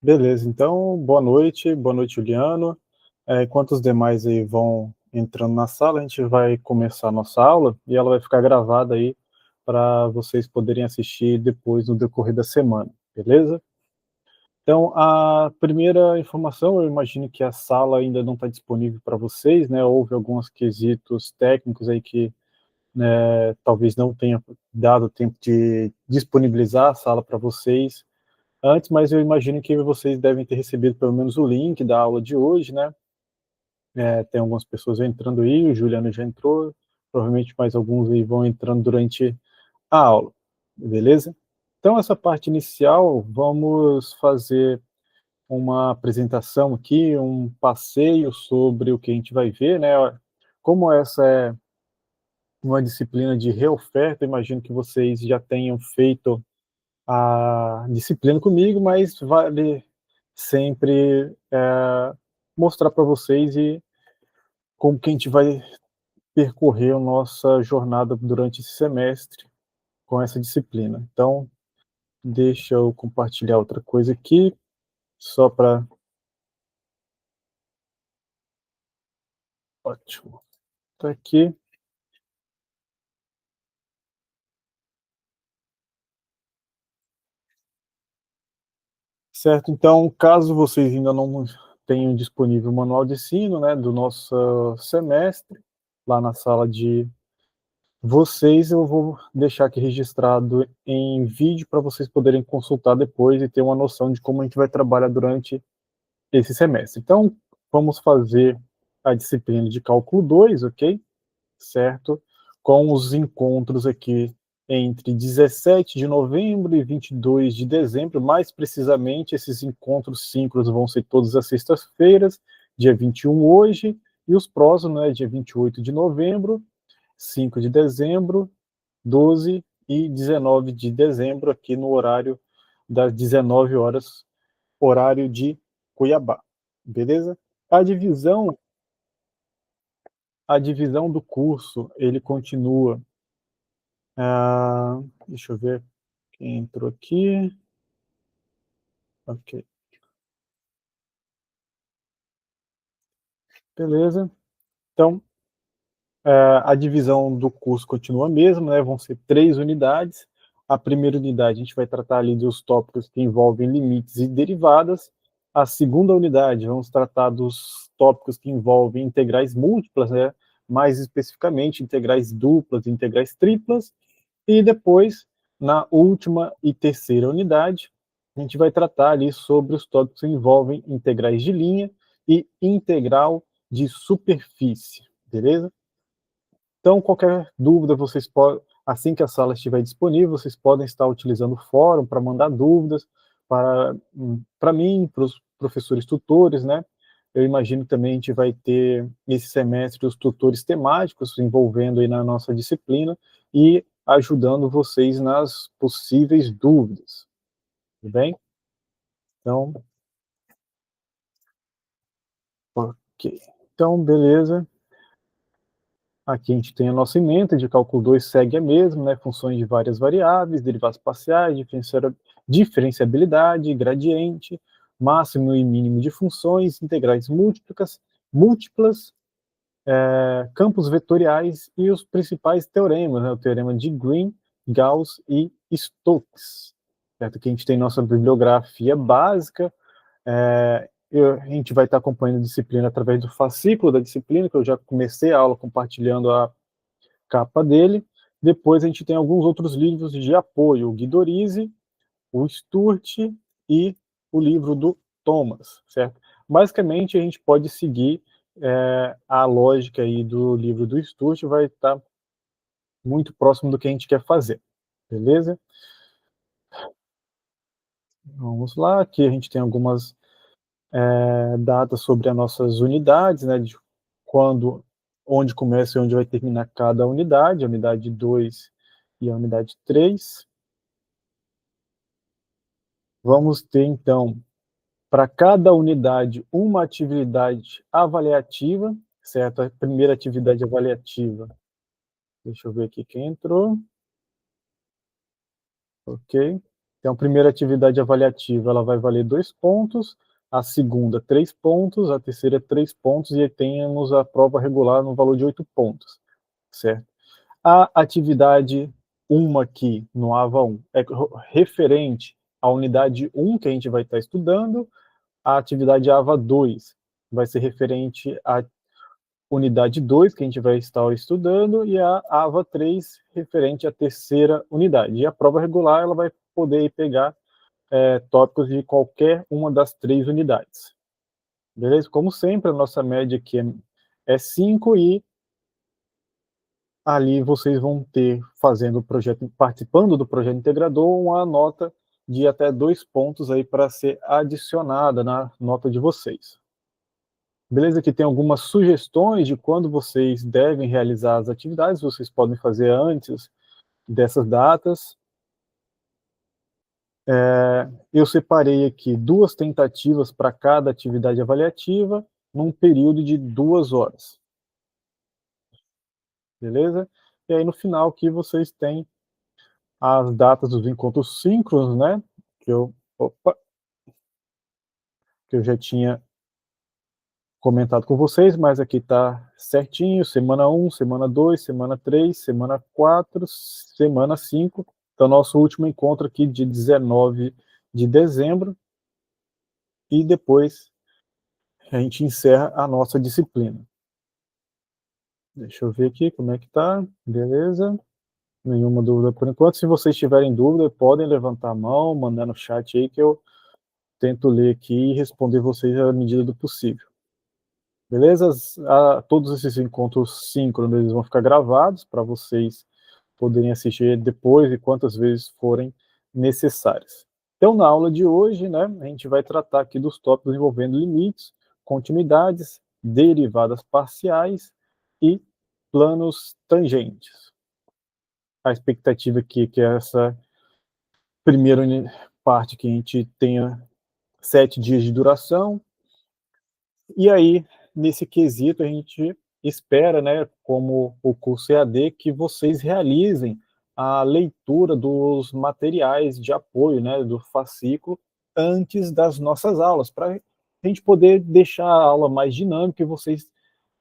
Beleza, então, boa noite, Juliano. Enquanto os demais aí vão entrando na sala, a gente vai começar a nossa aula e ela vai ficar gravada aí para vocês poderem assistir depois no decorrer da semana, beleza? Então, a primeira informação, eu imagino que a sala ainda não está disponível para vocês, né? Houve alguns quesitos técnicos aí que, né, talvez não tenha dado tempo de disponibilizar a sala para vocês antes, mas eu imagino que vocês devem ter recebido pelo menos o link da aula de hoje, né? Tem algumas pessoas entrando aí, o Juliano já entrou, provavelmente mais alguns aí vão entrando durante a aula, beleza? Então, essa parte inicial, vamos fazer uma apresentação aqui, um passeio sobre o que a gente vai ver, né? Como essa é uma disciplina de reoferta, imagino que vocês já tenham feito a disciplina comigo, mas vale sempre mostrar para vocês e como que a gente vai percorrer a nossa jornada durante esse semestre com essa disciplina. Então, deixa eu compartilhar outra coisa aqui, só para... Ótimo. Tá aqui. Certo, então, caso vocês ainda não tenham disponível o manual de ensino, né, do nosso semestre, lá na sala de vocês, eu vou deixar aqui registrado em vídeo para vocês poderem consultar depois e ter uma noção de como a gente vai trabalhar durante esse semestre. Então, vamos fazer a disciplina de cálculo 2, ok? Certo? Com os encontros aqui entre 17 de novembro e 22 de dezembro, mais precisamente, esses encontros síncronos vão ser todas as sextas-feiras, dia 21 hoje, e os próximos, né, dia 28 de novembro, 5 de dezembro, 12 e 19 de dezembro, aqui no horário das 19 horas, horário de Cuiabá. Beleza? A divisão, a divisão do curso, ele continua. Deixa eu ver quem entrou aqui. Ok. Beleza. Então, a divisão do curso continua a mesma, né? Vão ser 3 unidades. A primeira unidade a gente vai tratar ali dos tópicos que envolvem limites e derivadas. A segunda unidade vamos tratar dos tópicos que envolvem integrais múltiplas, né? Mais especificamente integrais duplas e integrais triplas. E depois, na última e terceira unidade, a gente vai tratar ali sobre os tópicos que envolvem integrais de linha e integral de superfície, beleza? Então, qualquer dúvida, vocês podem, assim que a sala estiver disponível, vocês podem estar utilizando o fórum para mandar dúvidas para mim, para os professores tutores, né? Eu imagino que também a gente vai ter, nesse semestre, os tutores temáticos envolvendo aí na nossa disciplina e ajudando vocês nas possíveis dúvidas, tudo bem? Então, ok. Então, beleza. Aqui a gente tem a nossa ementa de cálculo 2, segue a mesma, né? Funções de várias variáveis, derivadas parciais, diferenciabilidade, gradiente, máximo e mínimo de funções, integrais múltiplas, campos vetoriais e os principais teoremas, né? O teorema de Green, Gauss e Stokes. Certo? Aqui a gente tem nossa bibliografia básica, a gente vai estar acompanhando a disciplina através do fascículo da disciplina, que eu já comecei a aula compartilhando a capa dele. Depois a gente tem alguns outros livros de apoio, o Guidorizzi, o Sturt e o livro do Thomas, certo? Basicamente a gente pode seguir a lógica aí do livro do Sturt, vai estar muito próximo do que a gente quer fazer, beleza? Vamos lá, aqui a gente tem algumas datas sobre as nossas unidades, né, de quando, onde começa e onde vai terminar cada unidade, a unidade 2 e a unidade 3. Vamos ter, então, para cada unidade, uma atividade avaliativa, certo? A primeira atividade avaliativa, deixa eu ver aqui quem entrou, ok. Então, a primeira atividade avaliativa, ela vai valer 2 pontos, a segunda 3 pontos, a terceira 3 pontos e aí temos a prova regular no valor de 8 pontos, certo? A atividade 1 aqui, no AVA 1, é referente à unidade 1 que a gente vai estar estudando, a atividade AVA 2 vai ser referente à unidade 2 que a gente vai estar estudando, e a AVA 3 referente à terceira unidade. E a prova regular, ela vai poder pegar tópicos de qualquer uma das 3 unidades. Beleza? Como sempre, a nossa média aqui é 5 e ali vocês vão ter, fazendo o projeto, participando do projeto integrador, uma nota de até 2 pontos aí para ser adicionada na nota de vocês. Beleza? Aqui tem algumas sugestões de quando vocês devem realizar as atividades, vocês podem fazer antes dessas datas. Eu separei aqui 2 tentativas para cada atividade avaliativa, num período de 2 horas. Beleza? E aí no final aqui vocês têm as datas dos encontros síncronos, né? Que eu já tinha comentado com vocês, mas aqui está certinho: semana 1, semana 2, semana 3, semana 4, semana 5. Então, nosso último encontro aqui de 19 de dezembro, e depois a gente encerra a nossa disciplina. Deixa eu ver aqui como é que tá. Beleza. Nenhuma dúvida por enquanto. Se vocês tiverem dúvida, podem levantar a mão, mandar no chat aí que eu tento ler aqui e responder vocês à medida do possível. Beleza? Todos esses encontros síncronos, eles vão ficar gravados para vocês poderem assistir depois e quantas vezes forem necessárias. Então, na aula de hoje, né, a gente vai tratar aqui dos tópicos envolvendo limites, continuidades, derivadas parciais e planos tangentes. A expectativa aqui é que essa primeira parte que a gente tenha 7 dias de duração, e aí, nesse quesito, a gente espera, né, como o curso EAD, que vocês realizem a leitura dos materiais de apoio, né, do fascículo, antes das nossas aulas, para a gente poder deixar a aula mais dinâmica e vocês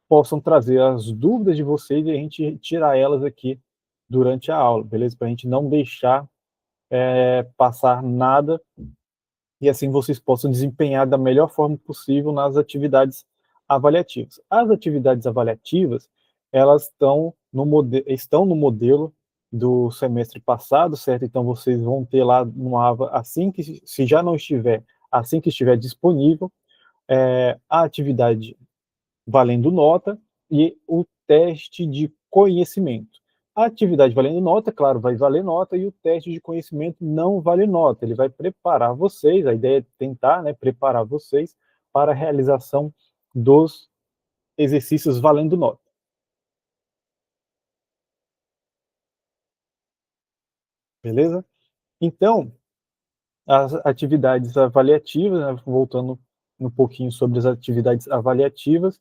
possam trazer as dúvidas de vocês e a gente tirar elas aqui durante a aula, beleza? Para a gente não deixar passar nada e assim vocês possam desempenhar da melhor forma possível nas atividades avaliativas. As atividades avaliativas, elas estão no modelo do semestre passado, certo? Então vocês vão ter lá no AVA, assim que, se já não estiver, assim que estiver disponível, a atividade valendo nota e o teste de conhecimento. A atividade valendo nota, claro, vai valer nota, e o teste de conhecimento não vale nota. Ele vai preparar vocês, a ideia é tentar, né, preparar vocês para a realização dos exercícios valendo nota. Beleza? Então, as atividades avaliativas, né, voltando um pouquinho sobre as atividades avaliativas,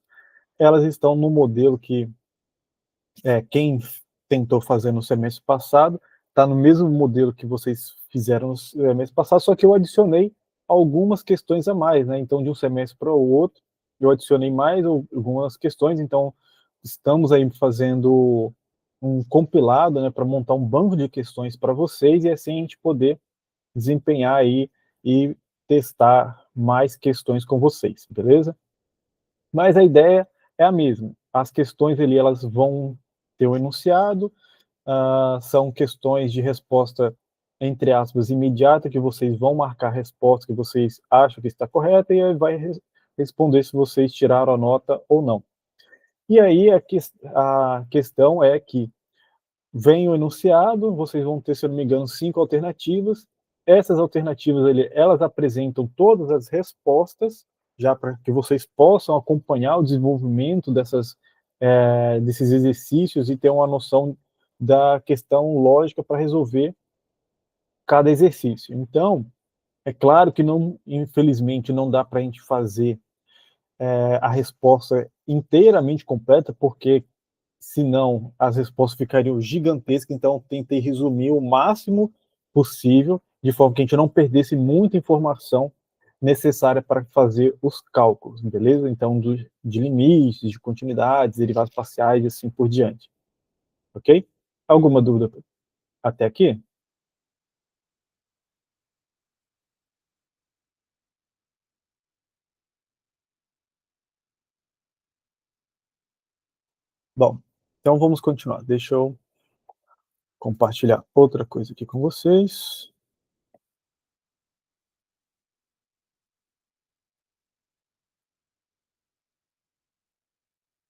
elas estão no modelo que quem tentou fazer no semestre passado, está no mesmo modelo que vocês fizeram no semestre passado, só que eu adicionei algumas questões a mais, né? Então, de um semestre para o outro, eu adicionei mais algumas questões, então estamos aí fazendo um compilado, né, para montar um banco de questões para vocês e assim a gente poder desempenhar aí e testar mais questões com vocês, beleza? Mas a ideia é a mesma. As questões ali, elas vão ter um enunciado, são questões de resposta, entre aspas, imediata, que vocês vão marcar a resposta que vocês acham que está correta e aí vai responder se vocês tiraram a nota ou não. E aí a questão é que vem o enunciado, vocês vão ter, se eu não me engano, 5 alternativas. Essas alternativas, elas apresentam todas as respostas, já para que vocês possam acompanhar o desenvolvimento desses exercícios e ter uma noção da questão lógica para resolver cada exercício. Então, é claro que não, infelizmente, não dá para a gente fazer a resposta inteiramente completa, porque senão as respostas ficariam gigantescas, então tentei resumir o máximo possível, de forma que a gente não perdesse muita informação necessária para fazer os cálculos, beleza? Então, de limites, de continuidades, derivadas parciais e assim por diante, ok? Alguma dúvida até aqui? Bom, então vamos continuar. Deixa eu compartilhar outra coisa aqui com vocês.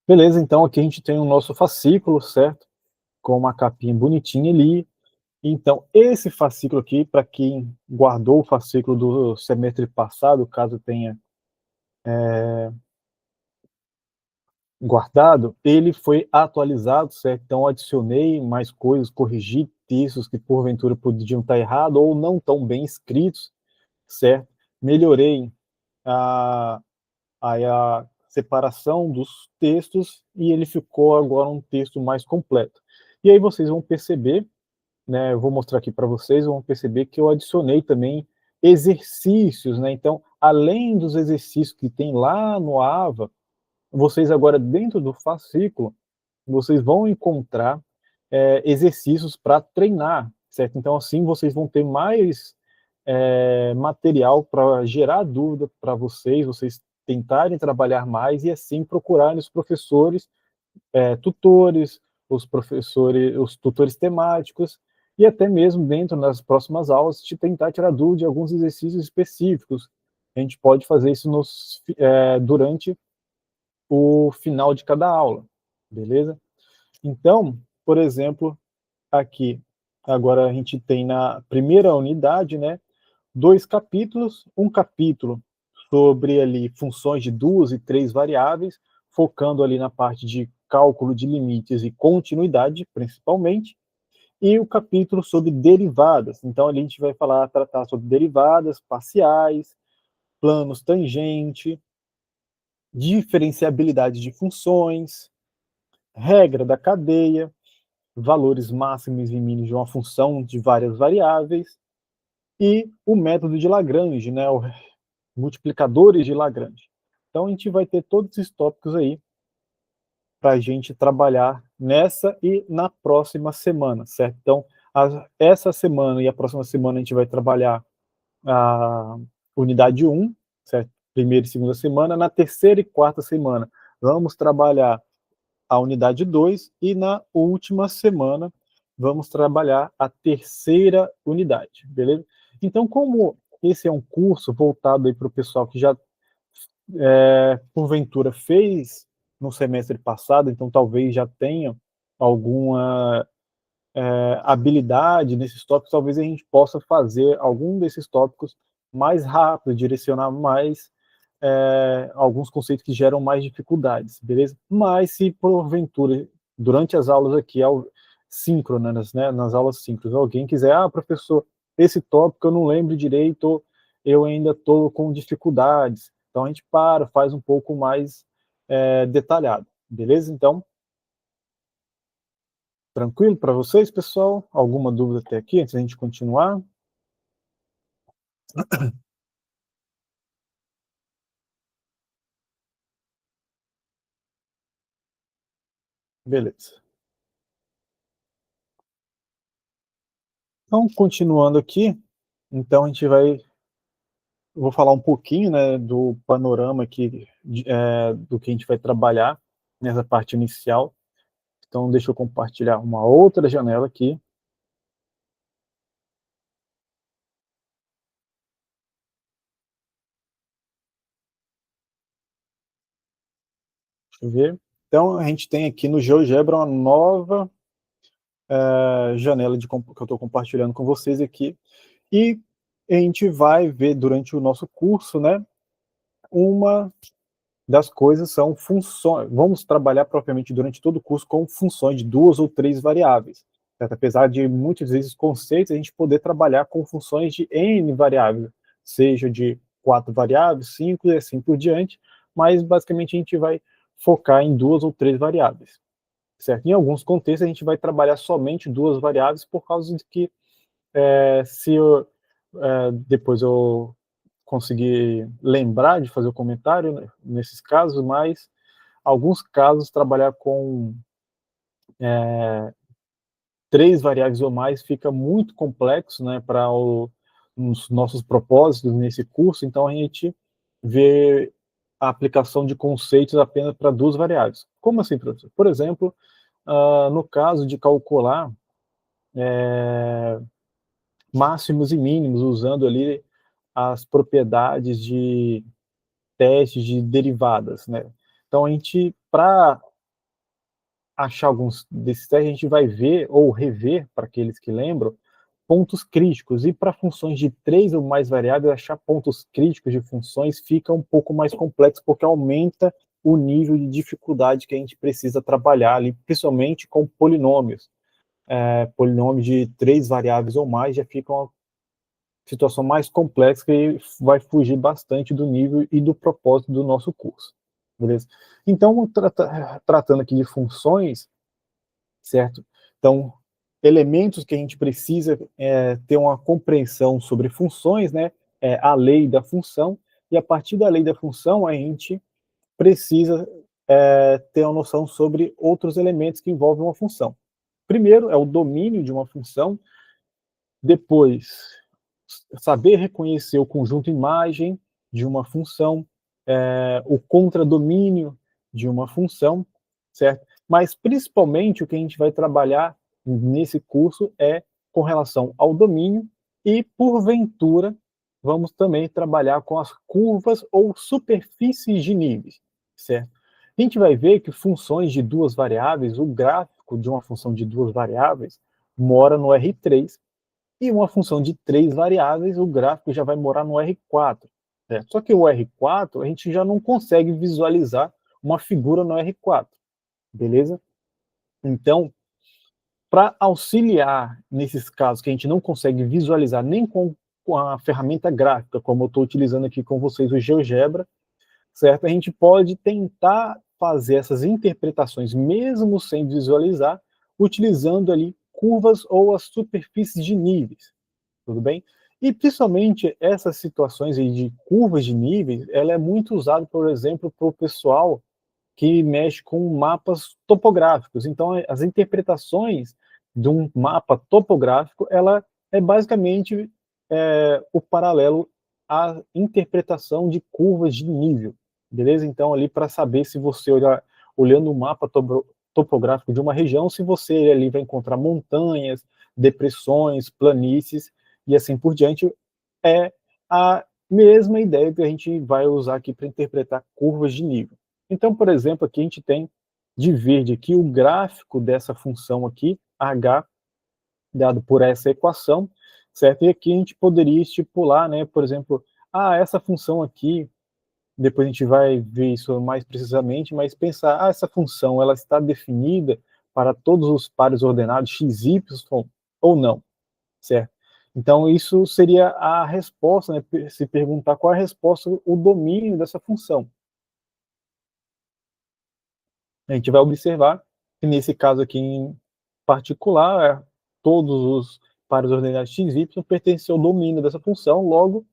Beleza, então aqui a gente tem o nosso fascículo, certo? Com uma capinha bonitinha ali. Então, esse fascículo aqui, para quem guardou o fascículo do semestre passado, caso tenha guardado, ele foi atualizado, certo? Então, adicionei mais coisas, corrigi textos que porventura podiam estar errados ou não tão bem escritos, certo? Melhorei a, a separação dos textos e ele ficou agora um texto mais completo. E aí vocês vão perceber, né, eu vou mostrar aqui para vocês, vão perceber que eu adicionei também exercícios, né? Então, além dos exercícios que tem lá no AVA, vocês agora dentro do fascículo, vocês vão encontrar exercícios para treinar, certo? Então, assim, vocês vão ter mais material para gerar dúvida para vocês tentarem trabalhar mais e assim procurarem os professores, tutores, os tutores temáticos, e até mesmo dentro das próximas aulas, de tentar tirar dúvida de alguns exercícios específicos. A gente pode fazer isso durante o final de cada aula, beleza? Então, por exemplo, aqui, agora a gente tem na primeira unidade, né, 2 capítulos, um capítulo sobre ali funções de 2 e 3 variáveis, focando ali na parte de cálculo de limites e continuidade, principalmente, e o capítulo sobre derivadas. Então, ali a gente vai tratar sobre derivadas parciais, planos tangente, diferenciabilidade de funções, regra da cadeia, valores máximos e mínimos de uma função de várias variáveis, e o método de Lagrange, né, o multiplicadores de Lagrange. Então, a gente vai ter todos esses tópicos aí para a gente trabalhar nessa e na próxima semana, certo? Então, essa semana e a próxima semana a gente vai trabalhar a unidade 1, certo? Primeira e segunda semana. Na terceira e quarta semana, vamos trabalhar a unidade 2 e na última semana vamos trabalhar a terceira unidade, beleza? Então, como esse é um curso voltado aí para o pessoal que já, porventura, fez no semestre passado, então talvez já tenha alguma habilidade nesses tópicos, talvez a gente possa fazer algum desses tópicos mais rápido, direcionar mais alguns conceitos que geram mais dificuldades, beleza? Mas se porventura, durante as aulas aqui, síncronas, né, nas aulas síncronas, alguém quiser, professor, esse tópico eu não lembro direito, eu ainda estou com dificuldades, então a gente faz um pouco mais detalhado, beleza? Então, tranquilo para vocês, pessoal? Alguma dúvida até aqui, antes da gente continuar? Beleza. Então, continuando aqui, então a gente vai, vou falar um pouquinho, né, do panorama aqui, do que a gente vai trabalhar nessa parte inicial. Então, deixa eu compartilhar uma outra janela aqui. Deixa eu ver. Então, a gente tem aqui no GeoGebra uma nova janela que eu estou compartilhando com vocês aqui. E a gente vai ver durante o nosso curso, né, uma das coisas são funções. Vamos trabalhar propriamente durante todo o curso com funções de 2 ou 3 variáveis. Certo? Apesar de muitas vezes conceitos, a gente poder trabalhar com funções de N variáveis, seja de 4 variáveis, 5 e assim por diante, mas basicamente a gente vai focar em 2 ou 3 variáveis. Certo? Em alguns contextos a gente vai trabalhar somente 2 variáveis por causa de que se depois eu conseguir lembrar de fazer o comentário, né, nesses casos, mas alguns casos trabalhar com 3 variáveis ou mais fica muito complexo, né, para os nossos propósitos nesse curso, então a gente vê a aplicação de conceitos apenas para 2 variáveis. Como assim, professor? Por exemplo, no caso de calcular máximos e mínimos, usando ali as propriedades de testes de derivadas, né? Então a gente, para achar alguns desses testes, a gente vai ver ou rever, para aqueles que lembram, pontos críticos. E para funções de 3 ou mais variáveis, achar pontos críticos de funções fica um pouco mais complexo, porque aumenta o nível de dificuldade que a gente precisa trabalhar ali, principalmente com polinômios. Polinômios de 3 variáveis ou mais já fica uma situação mais complexa que vai fugir bastante do nível e do propósito do nosso curso, beleza? Então, tratando aqui de funções, certo? Então, elementos que a gente precisa ter uma compreensão sobre funções, né? A lei da função, e a partir da lei da função a gente precisa ter uma noção sobre outros elementos que envolvem uma função. Primeiro é o domínio de uma função, depois saber reconhecer o conjunto imagem de uma função, o contradomínio de uma função, certo? Mas principalmente o que a gente vai trabalhar nesse curso é com relação ao domínio e, porventura, vamos também trabalhar com as curvas ou superfícies de níveis, certo? A gente vai ver que funções de 2 variáveis, o gráfico de uma função de 2 variáveis mora no R3, e uma função de 3 variáveis, o gráfico já vai morar no R4. Certo? Só que o R4, a gente já não consegue visualizar uma figura no R4, beleza? Então, para auxiliar nesses casos que a gente não consegue visualizar nem com a ferramenta gráfica, como eu estou utilizando aqui com vocês o GeoGebra, certo? A gente pode tentar fazer essas interpretações, mesmo sem visualizar, utilizando ali curvas ou as superfícies de níveis, tudo bem? E principalmente essas situações aí de curvas de níveis, ela é muito usada, por exemplo, para o pessoal que mexe com mapas topográficos. Então, as interpretações de um mapa topográfico, ela é basicamente o paralelo à interpretação de curvas de nível, beleza? Então, ali para saber se você olhando o mapa topográfico de uma região, se você ali vai encontrar montanhas, depressões, planícies e assim por diante, é a mesma ideia que a gente vai usar aqui para interpretar curvas de nível. Então, por exemplo, aqui a gente tem de verde aqui o gráfico dessa função aqui, h, dado por essa equação, certo? E aqui a gente poderia estipular, né, por exemplo, essa função aqui, depois a gente vai ver isso mais precisamente, mas pensar, essa função, ela está definida para todos os pares ordenados x, y ou não, certo? Então, isso seria a resposta, né, se perguntar qual é a resposta, o domínio dessa função. A gente vai observar que nesse caso aqui em particular, todos os pares ordenados x, y pertencem ao domínio dessa função, logo,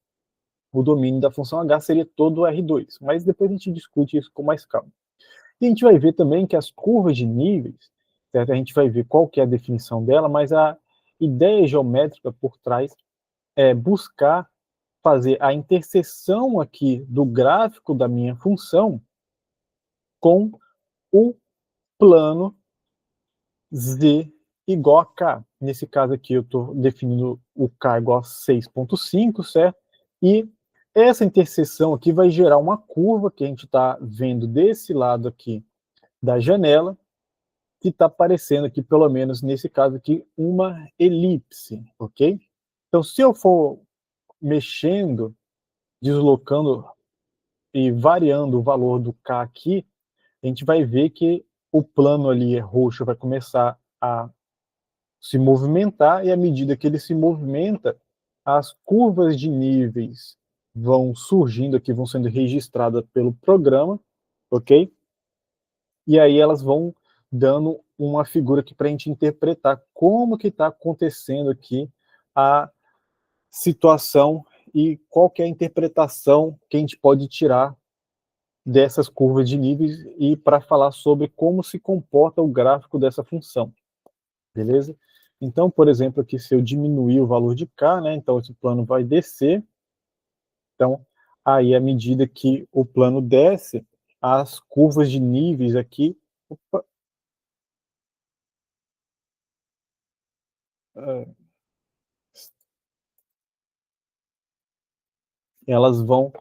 o domínio da função h seria todo o R2, mas depois a gente discute isso com mais calma. E a gente vai ver também que as curvas de níveis, certo? A gente vai ver qual que é a definição dela, mas a ideia geométrica por trás é buscar fazer a interseção aqui do gráfico da minha função com o plano z igual a k. Nesse caso aqui eu estou definindo o k igual a 6,5, certo? E essa interseção aqui vai gerar uma curva que a gente está vendo desse lado aqui da janela, que está aparecendo aqui, pelo menos nesse caso aqui, uma elipse, ok? Então, se eu for mexendo, deslocando e variando o valor do k aqui, a gente vai ver que o plano ali roxo vai começar a se movimentar, e à medida que ele se movimenta, as curvas de níveis vão surgindo aqui, vão sendo registradas pelo programa, ok? E aí elas vão dando uma figura aqui para a gente interpretar como que está acontecendo aqui a situação e qual que é a interpretação que a gente pode tirar dessas curvas de níveis e para falar sobre como se comporta o gráfico dessa função, beleza? Então, por exemplo, aqui se eu diminuir o valor de K, né, então esse plano vai descer, então aí à medida que o plano desce, as curvas de níveis aqui, opa, elas vão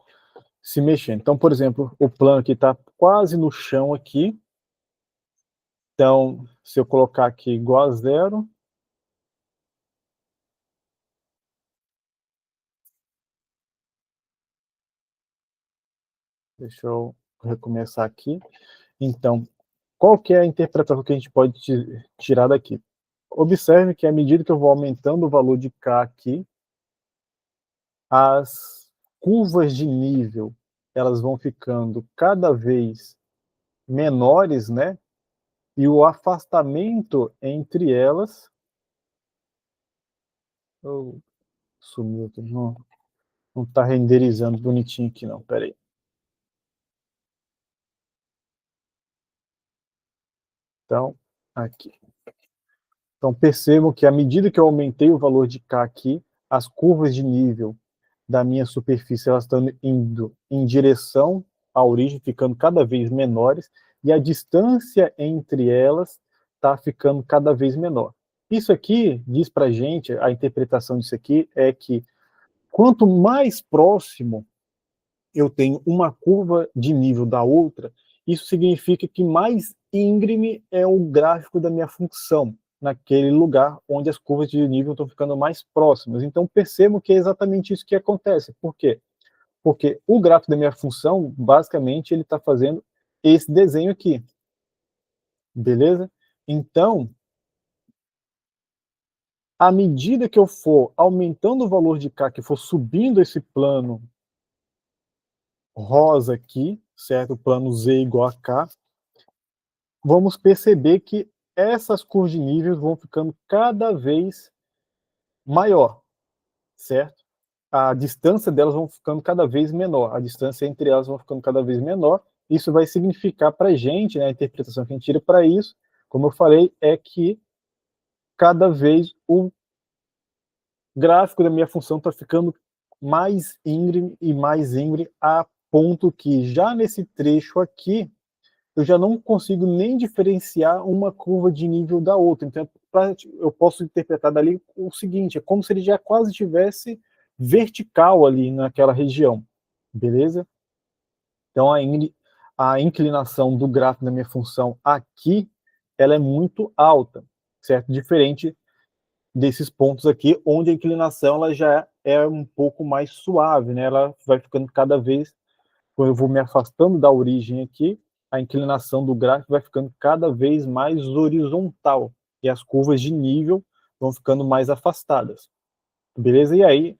se mexendo. Então, por exemplo, o plano que está quase no chão aqui, então se eu colocar aqui igual a zero, deixa eu recomeçar aqui. Então, qual que é a interpretação que a gente pode tirar daqui? Observe que à medida que eu vou aumentando o valor de K aqui, as curvas de nível, elas vão ficando cada vez menores, né? E o afastamento entre elas, oh, sumiu aqui, não está renderizando bonitinho aqui não, peraí. Então, aqui. Então percebam que à medida que eu aumentei o valor de K aqui, as curvas de nível da minha superfície elas estão indo em direção à origem, ficando cada vez menores, e a distância entre elas está ficando cada vez menor. Isso aqui diz para a gente, a interpretação disso aqui é que quanto mais próximo eu tenho uma curva de nível da outra, isso significa que mais íngreme é o gráfico da minha função, naquele lugar onde as curvas de nível estão ficando mais próximas. Então percebam que é exatamente isso que acontece. Por quê? Porque o gráfico da minha função, basicamente, ele está fazendo esse desenho aqui, beleza? Então, à medida que eu for aumentando o valor de K, que for subindo esse plano rosa aqui, certo? O plano Z igual a K, vamos perceber que essas curvas de níveis vão ficando cada vez maior, certo? A distância delas vão ficando cada vez menor, a distância entre elas vão ficando cada vez menor. Isso vai significar para a gente, né, a interpretação que a gente tira para isso, como eu falei, é que cada vez o gráfico da minha função está ficando mais íngreme e mais íngreme, a ponto que já nesse trecho aqui, eu já não consigo nem diferenciar uma curva de nível da outra. Então, eu posso interpretar dali o seguinte, é como se ele já quase tivesse vertical ali naquela região, beleza? Então, a inclinação do gráfico da minha função aqui, ela é muito alta, certo? Diferente desses pontos aqui, onde a inclinação ela já é um pouco mais suave, né? Ela vai ficando cada vez, quando eu vou me afastando da origem aqui, a inclinação do gráfico vai ficando cada vez mais horizontal, e as curvas de nível vão ficando mais afastadas, beleza? E aí,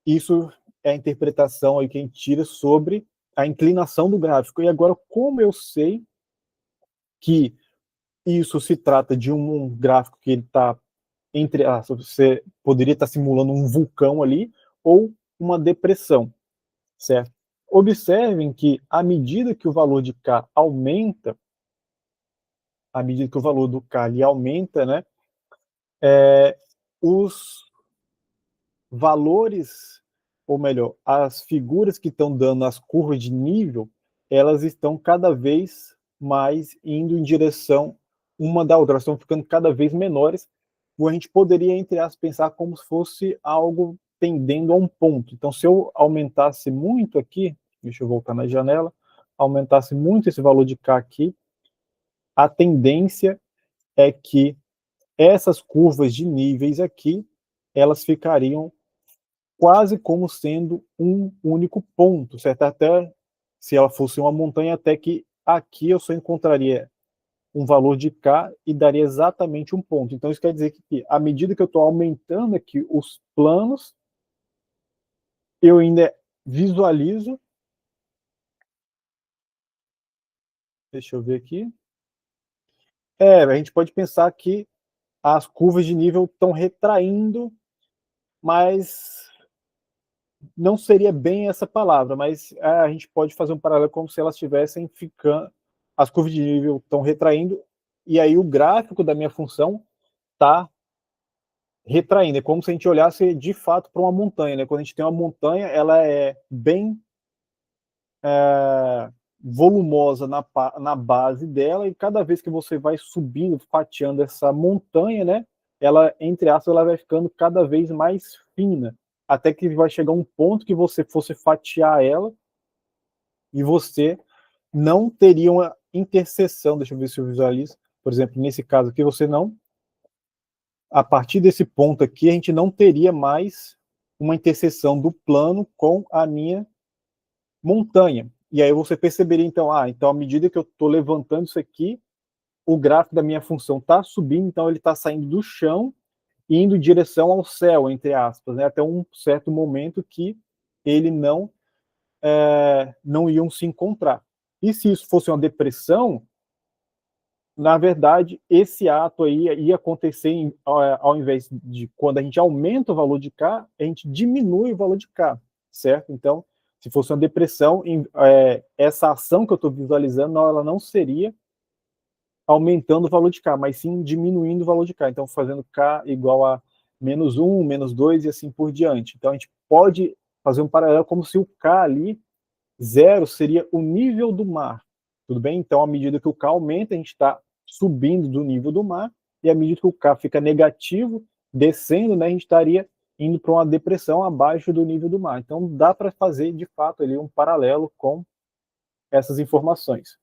isso é a interpretação aí que a gente tira sobre a inclinação do gráfico. E agora, como eu sei que isso se trata de um gráfico que ele está entre, você poderia estar simulando um vulcão ali ou uma depressão, certo? Observem que à medida que o valor de K aumenta, à medida que o valor do K ali aumenta, né, os valores, ou melhor, as figuras que estão dando as curvas de nível, elas estão cada vez mais indo em direção uma da outra, elas estão ficando cada vez menores, ou a gente poderia, entre aspas, pensar como se fosse algo tendendo a um ponto. Então, se eu aumentasse muito aqui, deixa eu voltar na janela, aumentasse muito esse valor de K aqui, a tendência é que essas curvas de níveis aqui, elas ficariam quase como sendo um único ponto, certo? Até se ela fosse uma montanha, até que aqui eu só encontraria um valor de K e daria exatamente um ponto. Então isso quer dizer que à medida que eu estou aumentando aqui os planos, eu ainda visualizo, deixa eu ver aqui, a gente pode pensar que as curvas de nível estão retraindo, mas não seria bem essa palavra, mas a gente pode fazer um paralelo como se elas estivessem ficando, as curvas de nível estão retraindo, e aí o gráfico da minha função está retraindo. É como se a gente olhasse de fato para uma montanha, né? Quando a gente tem uma montanha, ela é bem volumosa na base dela, e cada vez que você vai subindo, fatiando essa montanha, né? Ela, entre aspas, ela vai ficando cada vez mais fina, até que vai chegar um ponto que você fosse fatiar ela e você não teria uma interseção. Deixa eu ver se eu visualizo. Por exemplo, nesse caso aqui, você não. A partir desse ponto aqui, a gente não teria mais uma interseção do plano com a minha montanha. E aí você perceberia, então, então à medida que eu estou levantando isso aqui, o gráfico da minha função está subindo, então ele está saindo do chão e indo em direção ao céu, entre aspas, né, até um certo momento que ele não iam se encontrar. E se isso fosse uma depressão, na verdade, esse ato aí ia acontecer ao invés de quando a gente aumenta o valor de K, a gente diminui o valor de K, certo? Então, se fosse uma depressão, essa ação que eu estou visualizando, ela não seria aumentando o valor de K, mas sim diminuindo o valor de K. Então, fazendo K igual a -1, -2 e assim por diante. Então, a gente pode fazer um paralelo como se o K ali, 0, seria o nível do mar. Tudo bem? Então, à medida que o K aumenta, a gente está subindo do nível do mar, e à medida que o K fica negativo, descendo, né, a gente estaria indo para uma depressão abaixo do nível do mar. Então, dá para fazer, de fato, ali um paralelo com essas informações.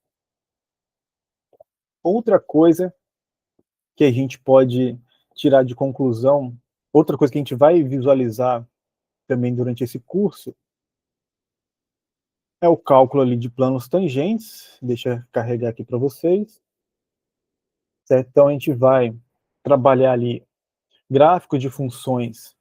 Outra coisa que a gente pode tirar de conclusão, outra coisa que a gente vai visualizar também durante esse curso, é o cálculo ali de planos tangentes. Deixa eu carregar aqui para vocês. Certo? Então a gente vai trabalhar ali gráfico de funções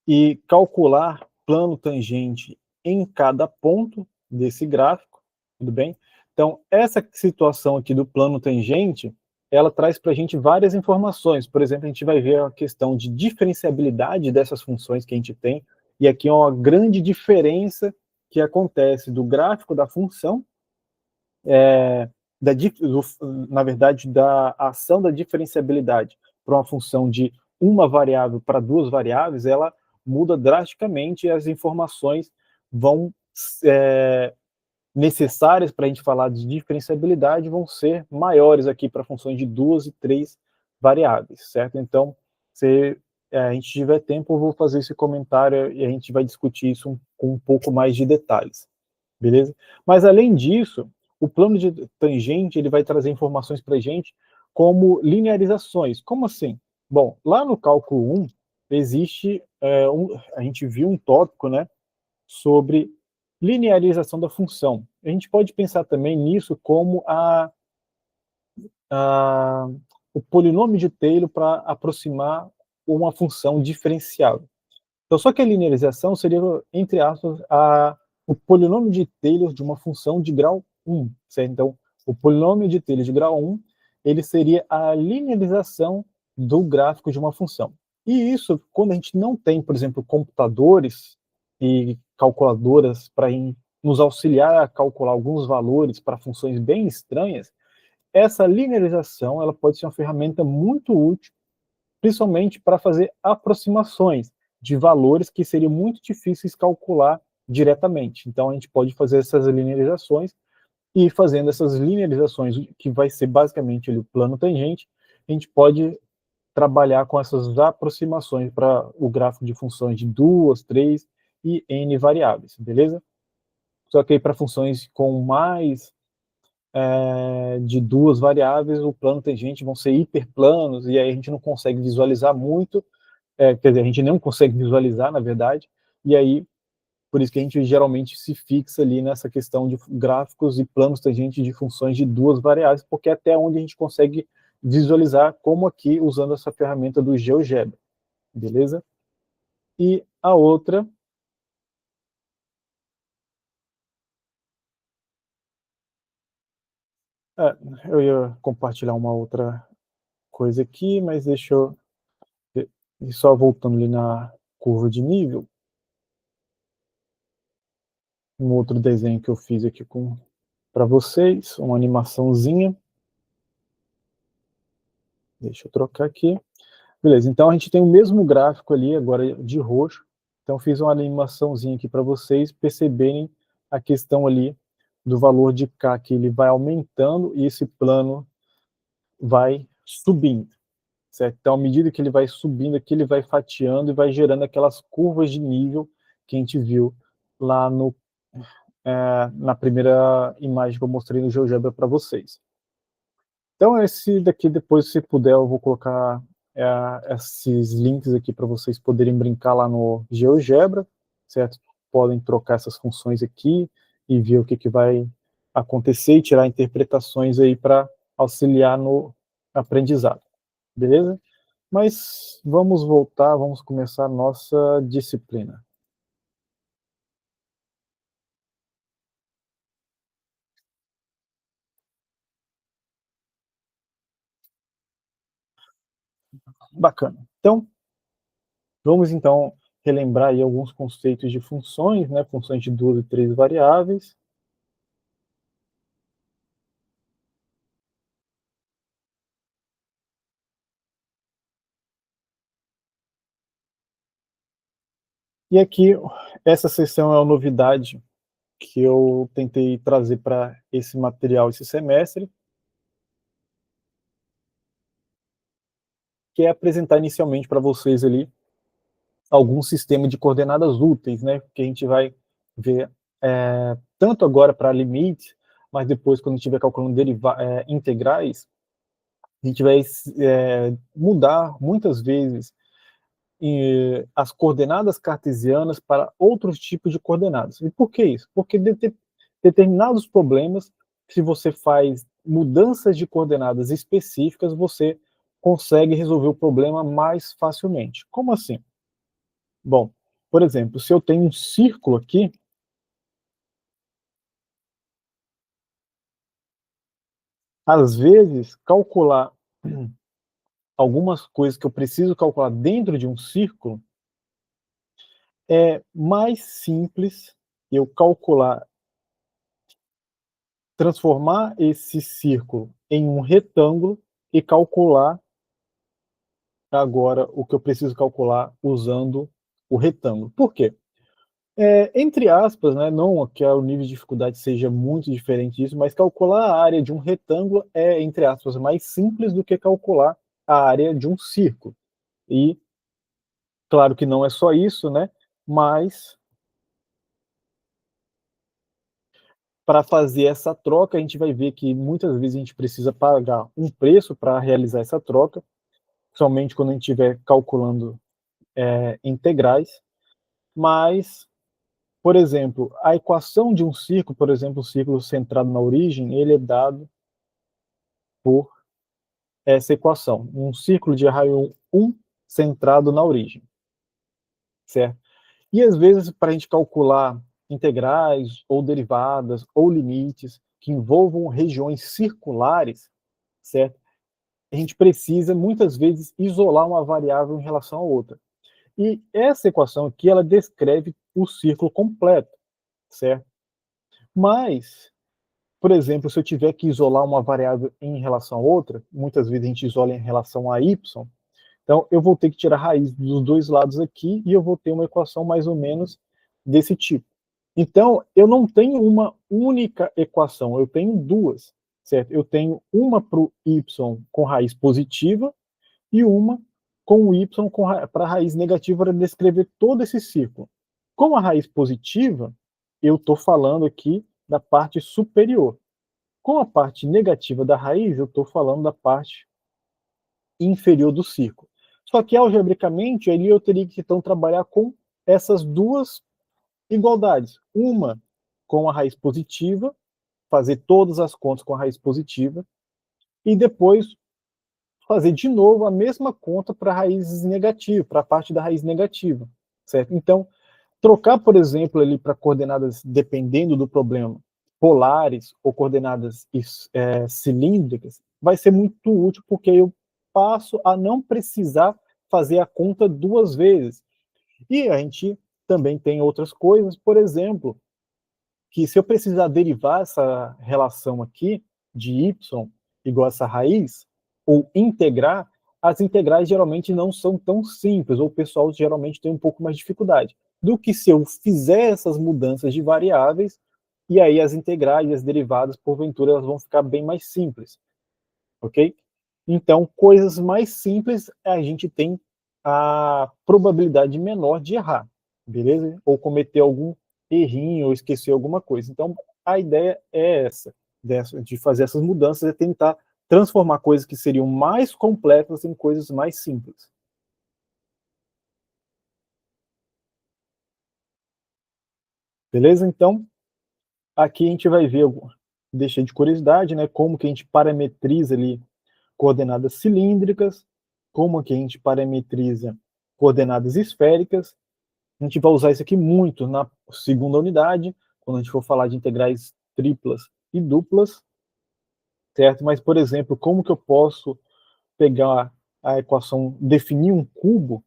e calcular plano tangente em cada ponto desse gráfico, tudo bem? Então, essa situação aqui do plano tangente, ela traz para a gente várias informações. Por exemplo, a gente vai ver a questão de diferenciabilidade dessas funções que a gente tem, e aqui é uma grande diferença que acontece do gráfico da função, na verdade, da ação da diferenciabilidade para uma função de uma variável para duas variáveis, ela muda drasticamente, e as informações vão necessárias para a gente falar de diferenciabilidade vão ser maiores aqui para funções de duas e três variáveis, certo? Então, se a gente tiver tempo, eu vou fazer esse comentário e a gente vai discutir isso com um pouco mais de detalhes, beleza? Mas, além disso, o plano de tangente ele vai trazer informações para a gente como linearizações. Como assim? Bom, lá no cálculo 1, existe, a gente viu um tópico, né, sobre linearização da função. A gente pode pensar também nisso como a, o polinômio de Taylor para aproximar uma função diferenciável. Então, só que a linearização seria, entre aspas, o polinômio de Taylor de uma função de grau 1. Certo? Então, o polinômio de Taylor de grau 1, ele seria a linearização do gráfico de uma função. E isso, quando a gente não tem, por exemplo, computadores e calculadoras para nos auxiliar a calcular alguns valores para funções bem estranhas, essa linearização ela pode ser uma ferramenta muito útil, principalmente para fazer aproximações de valores que seriam muito difíceis calcular diretamente. Então, a gente pode fazer essas linearizações, e fazendo essas linearizações, que vai ser basicamente ali, o plano tangente, a gente pode trabalhar com essas aproximações para o gráfico de funções de duas, três e n variáveis, beleza? Só que aí para funções com mais de duas variáveis, o plano tangente vão ser hiperplanos, e aí a gente não consegue visualizar muito, quer dizer, a gente não consegue visualizar, na verdade, e aí, por isso que a gente geralmente se fixa ali nessa questão de gráficos e planos tangentes de funções de duas variáveis, porque é até onde a gente consegue visualizar, como aqui, usando essa ferramenta do GeoGebra, beleza? E a outra... eu ia compartilhar uma outra coisa aqui, mas deixa eu... E só voltando ali na curva de nível. Um outro desenho que eu fiz aqui para vocês, uma animaçãozinha. Deixa eu trocar aqui. Beleza, então a gente tem o mesmo gráfico ali, agora de roxo. Então fiz uma animaçãozinha aqui para vocês perceberem a questão ali do valor de K, que ele vai aumentando e esse plano vai subindo, certo? Então, à medida que ele vai subindo aqui, ele vai fatiando e vai gerando aquelas curvas de nível que a gente viu lá na primeira imagem que eu mostrei no GeoGebra para vocês. Então, esse daqui, depois, se puder, eu vou colocar esses links aqui para vocês poderem brincar lá no GeoGebra, certo? Podem trocar essas funções aqui e ver o que vai acontecer e tirar interpretações aí para auxiliar no aprendizado, beleza? Mas vamos voltar, vamos começar a nossa disciplina. Bacana. Então, vamos então relembrar aí alguns conceitos de funções, né? Funções de 2 e 3 variáveis. E aqui, essa sessão é uma novidade que eu tentei trazer para esse material esse semestre, que é apresentar inicialmente para vocês ali algum sistema de coordenadas úteis, né? Que a gente vai ver tanto agora para limites, mas depois quando a gente estiver calculando integrais, a gente vai mudar muitas vezes as coordenadas cartesianas para outros tipos de coordenadas. E por que isso? Porque determinados problemas, se você faz mudanças de coordenadas específicas, você consegue resolver o problema mais facilmente. Como assim? Bom, por exemplo, se eu tenho um círculo aqui, às vezes, calcular algumas coisas que eu preciso calcular dentro de um círculo é mais simples eu calcular, transformar esse círculo em um retângulo e calcular agora o que eu preciso calcular usando o retângulo. Por quê? Entre aspas, né, não que o nível de dificuldade seja muito diferente disso, mas calcular a área de um retângulo é, entre aspas, mais simples do que calcular a área de um círculo. E, claro que não é só isso, né, mas para fazer essa troca, a gente vai ver que muitas vezes a gente precisa pagar um preço para realizar essa troca, somente quando a gente estiver calculando integrais, mas, por exemplo, a equação de um círculo, por exemplo, o círculo centrado na origem, ele é dado por essa equação, um círculo de raio 1 centrado na origem, certo? E às vezes, para a gente calcular integrais, ou derivadas, ou limites, que envolvam regiões circulares, certo? A gente precisa, muitas vezes, isolar uma variável em relação a outra. E essa equação aqui, ela descreve o círculo completo, certo? Mas, por exemplo, se eu tiver que isolar uma variável em relação a outra, muitas vezes a gente isola em relação a y, então eu vou ter que tirar a raiz dos dois lados aqui e eu vou ter uma equação mais ou menos desse tipo. Então, eu não tenho uma única equação, eu tenho duas, certo? Eu tenho uma para o y com raiz positiva e uma com o y para a raiz negativa para descrever todo esse círculo. Com a raiz positiva, eu estou falando aqui da parte superior. Com a parte negativa da raiz, eu estou falando da parte inferior do círculo. Só que, algebricamente, ali eu teria que, então, trabalhar com essas duas igualdades. Uma com a raiz positiva, fazer todas as contas com a raiz positiva, e depois fazer de novo a mesma conta para a raiz negativa, para a parte da raiz negativa, certo? Então, trocar, por exemplo, ali para coordenadas, dependendo do problema, polares ou coordenadas cilíndricas, vai ser muito útil, porque eu passo a não precisar fazer a conta duas vezes. E a gente também tem outras coisas, por exemplo, que se eu precisar derivar essa relação aqui de y igual a essa raiz, ou integrar, as integrais geralmente não são tão simples, ou o pessoal geralmente tem um pouco mais de dificuldade, do que se eu fizer essas mudanças de variáveis, e aí as integrais e as derivadas, porventura, elas vão ficar bem mais simples, ok? Então, coisas mais simples, a gente tem a probabilidade menor de errar, beleza? Ou cometer algum errinho, ou esquecer alguma coisa. Então, a ideia é essa, de fazer essas mudanças, é tentar transformar coisas que seriam mais complexas em coisas mais simples. Beleza? Então, aqui a gente vai ver, deixei de curiosidade, né, como que a gente parametriza ali coordenadas cilíndricas, como que a gente parametriza coordenadas esféricas. A gente vai usar isso aqui muito na segunda unidade, quando a gente for falar de integrais triplas e duplas, certo? Mas, por exemplo, como que eu posso pegar a equação, definir um cubo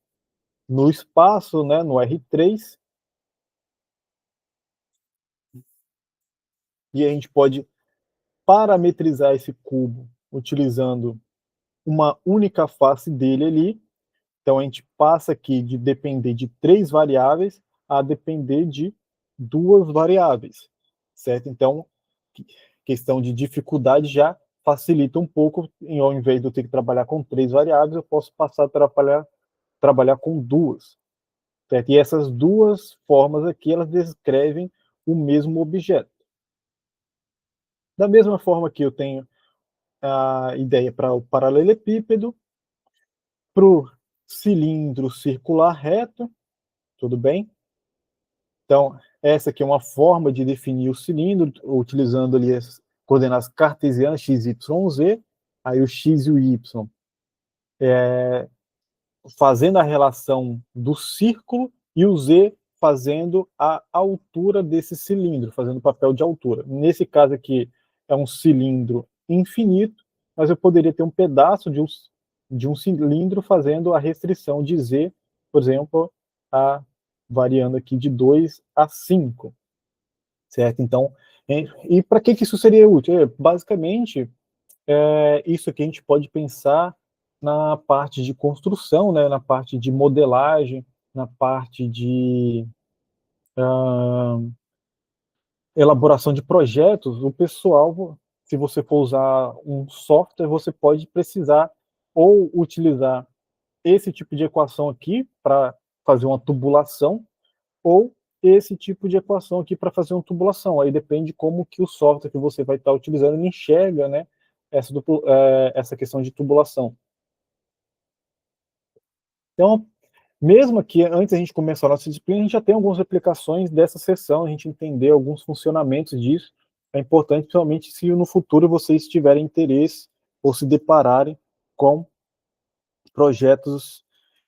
no espaço, né, no R3, e a gente pode parametrizar esse cubo utilizando uma única face dele ali. Então, a gente passa aqui de depender de 3 variáveis a depender de 2 variáveis, certo? Então, questão de dificuldade já facilita um pouco, e ao invés de eu ter que trabalhar com 3 variáveis, eu posso passar a trabalhar com 2, certo? E essas duas formas aqui, elas descrevem o mesmo objeto. Da mesma forma que eu tenho a ideia para o paralelepípedo, para o cilindro circular reto, tudo bem? Então, essa aqui é uma forma de definir o cilindro, utilizando ali as coordenadas cartesianas x, y, z, aí o x e o y fazendo a relação do círculo e o z fazendo a altura desse cilindro, fazendo o papel de altura. Nesse caso aqui é um cilindro infinito, mas eu poderia ter um pedaço de um cilindro fazendo a restrição de z, por exemplo, variando aqui de 2 a 5, certo? Então, e para que isso seria útil? Basicamente, isso que a gente pode pensar na parte de construção, né, na parte de modelagem, na parte de elaboração de projetos. O pessoal, se você for usar um software, você pode precisar ou utilizar esse tipo de equação aqui para fazer uma tubulação, ou esse tipo de equação aqui para fazer uma tubulação. Aí depende como que o software que você vai estar utilizando ele enxerga, né, essa questão de tubulação. Então, mesmo que antes a gente começar a nossa disciplina, a gente já tem algumas aplicações dessa sessão, a gente entender alguns funcionamentos disso. É importante, principalmente se no futuro vocês tiverem interesse ou se depararem com projetos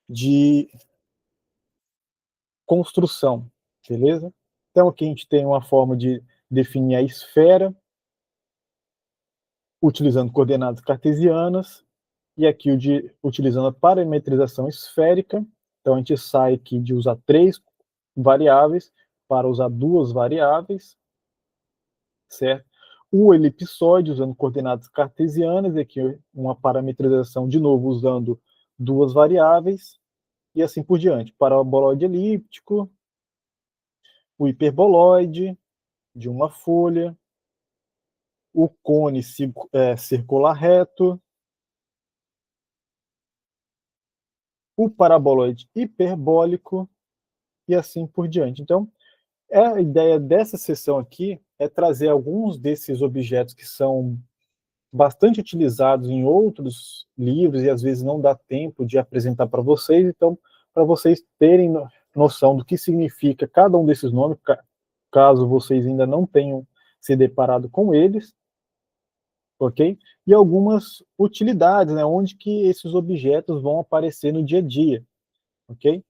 de construção, beleza? Então aqui a gente tem uma forma de definir a esfera, utilizando coordenadas cartesianas, e aqui utilizando a parametrização esférica. Então a gente sai aqui de usar 3 variáveis para usar 2 variáveis, certo? O elipsoide usando coordenadas cartesianas, e aqui uma parametrização de novo usando 2 variáveis, e assim por diante. Paraboloide elíptico, o hiperboloide de uma folha, o cone circular reto, o paraboloide hiperbólico, e assim por diante. Então, a ideia dessa sessão aqui é trazer alguns desses objetos que são bastante utilizados em outros livros e às vezes não dá tempo de apresentar para vocês, então, para vocês terem noção do que significa cada um desses nomes, caso vocês ainda não tenham se deparado com eles, ok? E algumas utilidades, né, onde que esses objetos vão aparecer no dia a dia, ok?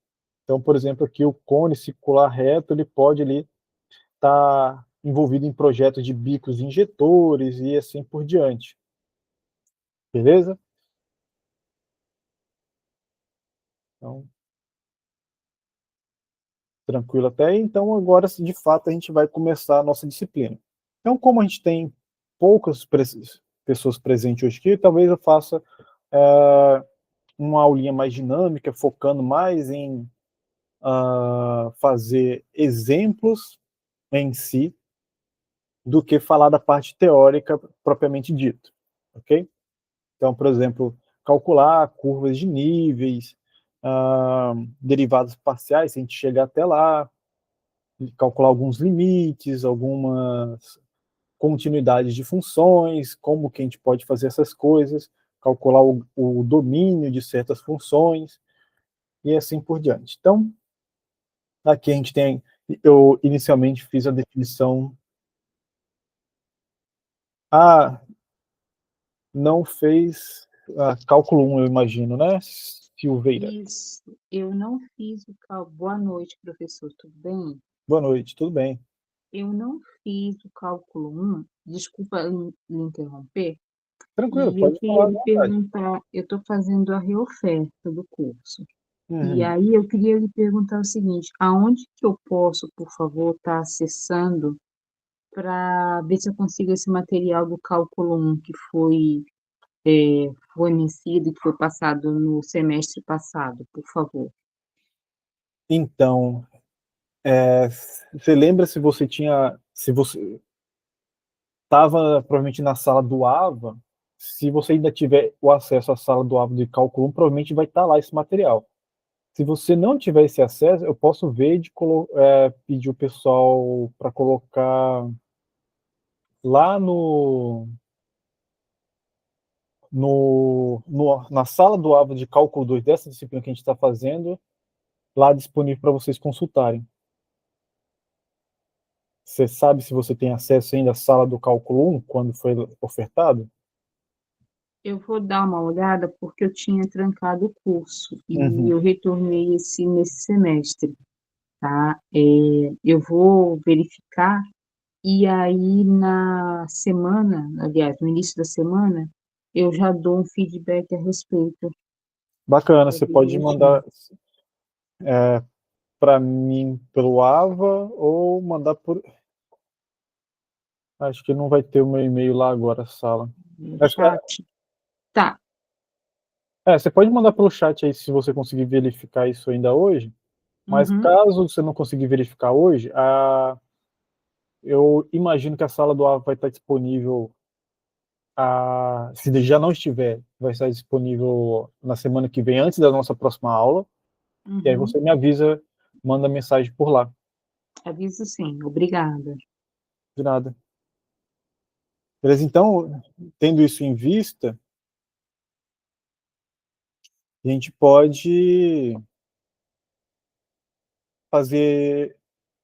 Então, por exemplo, aqui o cone circular reto, ele pode ali estar envolvido em projetos de bicos injetores e assim por diante. Beleza? Então, tranquilo até, então agora, de fato, a gente vai começar a nossa disciplina. Então, como a gente tem poucas pessoas presentes hoje aqui, talvez eu faça uma aulinha mais dinâmica, focando mais em fazer exemplos em si, do que falar da parte teórica propriamente dita, ok? Então, por exemplo, calcular curvas de níveis, derivadas parciais, se a gente chegar até lá, calcular alguns limites, algumas continuidades de funções, como que a gente pode fazer essas coisas, calcular o domínio de certas funções, e assim por diante. Então, aqui a gente tem, eu inicialmente fiz a definição. Ah, não fez cálculo 1, eu imagino, né, Silveira? Isso, eu não fiz o cálculo. Boa noite, professor, tudo bem? Boa noite, tudo bem? Eu não fiz o cálculo 1, desculpa lhe interromper, Tranquilo, e eu pode queria falar à lhe vontade. perguntar, eu estou fazendo a reoferta do curso, e Uhum. aí eu queria lhe perguntar o seguinte, aonde que eu posso, por favor, estar acessando para ver se eu consigo esse material do cálculo 1 que foi fornecido, que foi passado no semestre passado, por favor? Então, você lembra se você estava provavelmente na sala do AVA, se você ainda tiver o acesso à sala do AVA de cálculo 1, provavelmente vai estar lá esse material. Se você não tiver esse acesso, eu posso ver de pedir o pessoal para colocar lá na sala do AVA de cálculo 2 dessa disciplina que a gente está fazendo, lá disponível para vocês consultarem. Você sabe se você tem acesso ainda à sala do cálculo 1, quando foi ofertado? Eu vou dar uma olhada porque eu tinha trancado o curso e Uhum. eu retornei nesse semestre, tá? Eu vou verificar e aí na semana, aliás, no início da semana, eu já dou um feedback a respeito, Bacana, tá você pode direitinho. mandar para mim pelo AVA ou mandar por. Acho que não vai ter o meu e-mail lá agora, sala. No Mas, chat. Tá. você pode mandar pelo chat aí se você conseguir verificar isso ainda hoje. Mas Uhum, caso você não conseguir verificar hoje, eu imagino que a sala do AVA vai estar disponível. Se já não estiver, vai estar disponível na semana que vem, antes da nossa próxima aula. E aí uhum. você me avisa, manda mensagem por lá. Aviso sim, obrigada. De nada. Beleza? Então, tendo isso em vista, a gente pode fazer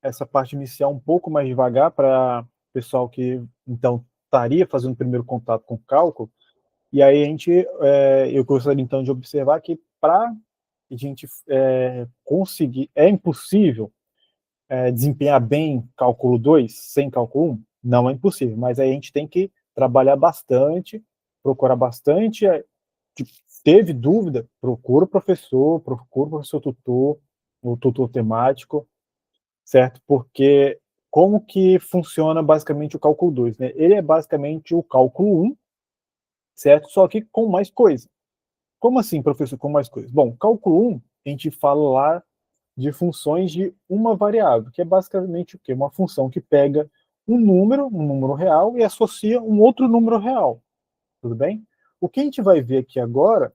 essa parte inicial um pouco mais devagar para o pessoal que, então, estaria fazendo o primeiro contato com o cálculo. E aí eu gostaria, então, de observar que para a gente conseguir, é impossível desempenhar bem cálculo 2 sem cálculo 1? Não é impossível, mas aí a gente tem que trabalhar bastante, procurar bastante. Tipo, teve dúvida? Procura o professor tutor, o tutor temático, certo? Porque como que funciona basicamente o cálculo 2, né? Ele é basicamente o cálculo 1, certo? Só que com mais coisa. Como assim, professor, com mais coisa? Bom, cálculo 1, a gente fala lá de funções de uma variável, que é basicamente o quê? Uma função que pega um número real, e associa um outro número real, tudo bem? O que a gente vai ver aqui agora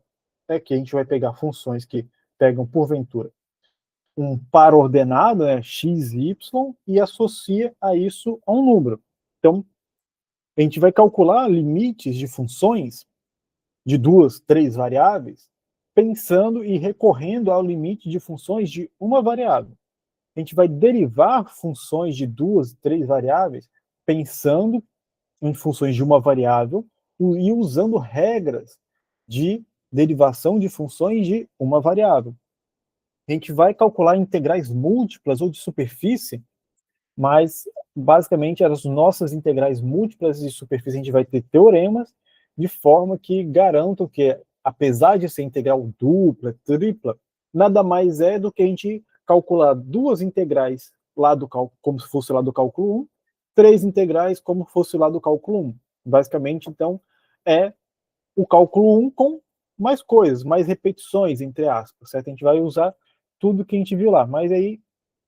é que a gente vai pegar funções que pegam, porventura, um par ordenado, né, x e y, e associa a isso a um número. Então, a gente vai calcular limites de funções de duas, três variáveis, pensando e recorrendo ao limite de funções de uma variável. A gente vai derivar funções de duas, três variáveis, pensando em funções de uma variável e usando regras de derivação de funções de uma variável. A gente vai calcular integrais múltiplas ou de superfície, mas basicamente as nossas integrais múltiplas de superfície a gente vai ter teoremas de forma que garantam que, apesar de ser integral dupla, tripla, nada mais é do que a gente calcular 2 integrais lá do como se fosse lá do cálculo 1, 3 integrais como se fosse lá do cálculo 1. Basicamente, então, é o cálculo 1 com mais coisas, mais repetições, entre aspas, certo? A gente vai usar tudo que a gente viu lá, mas aí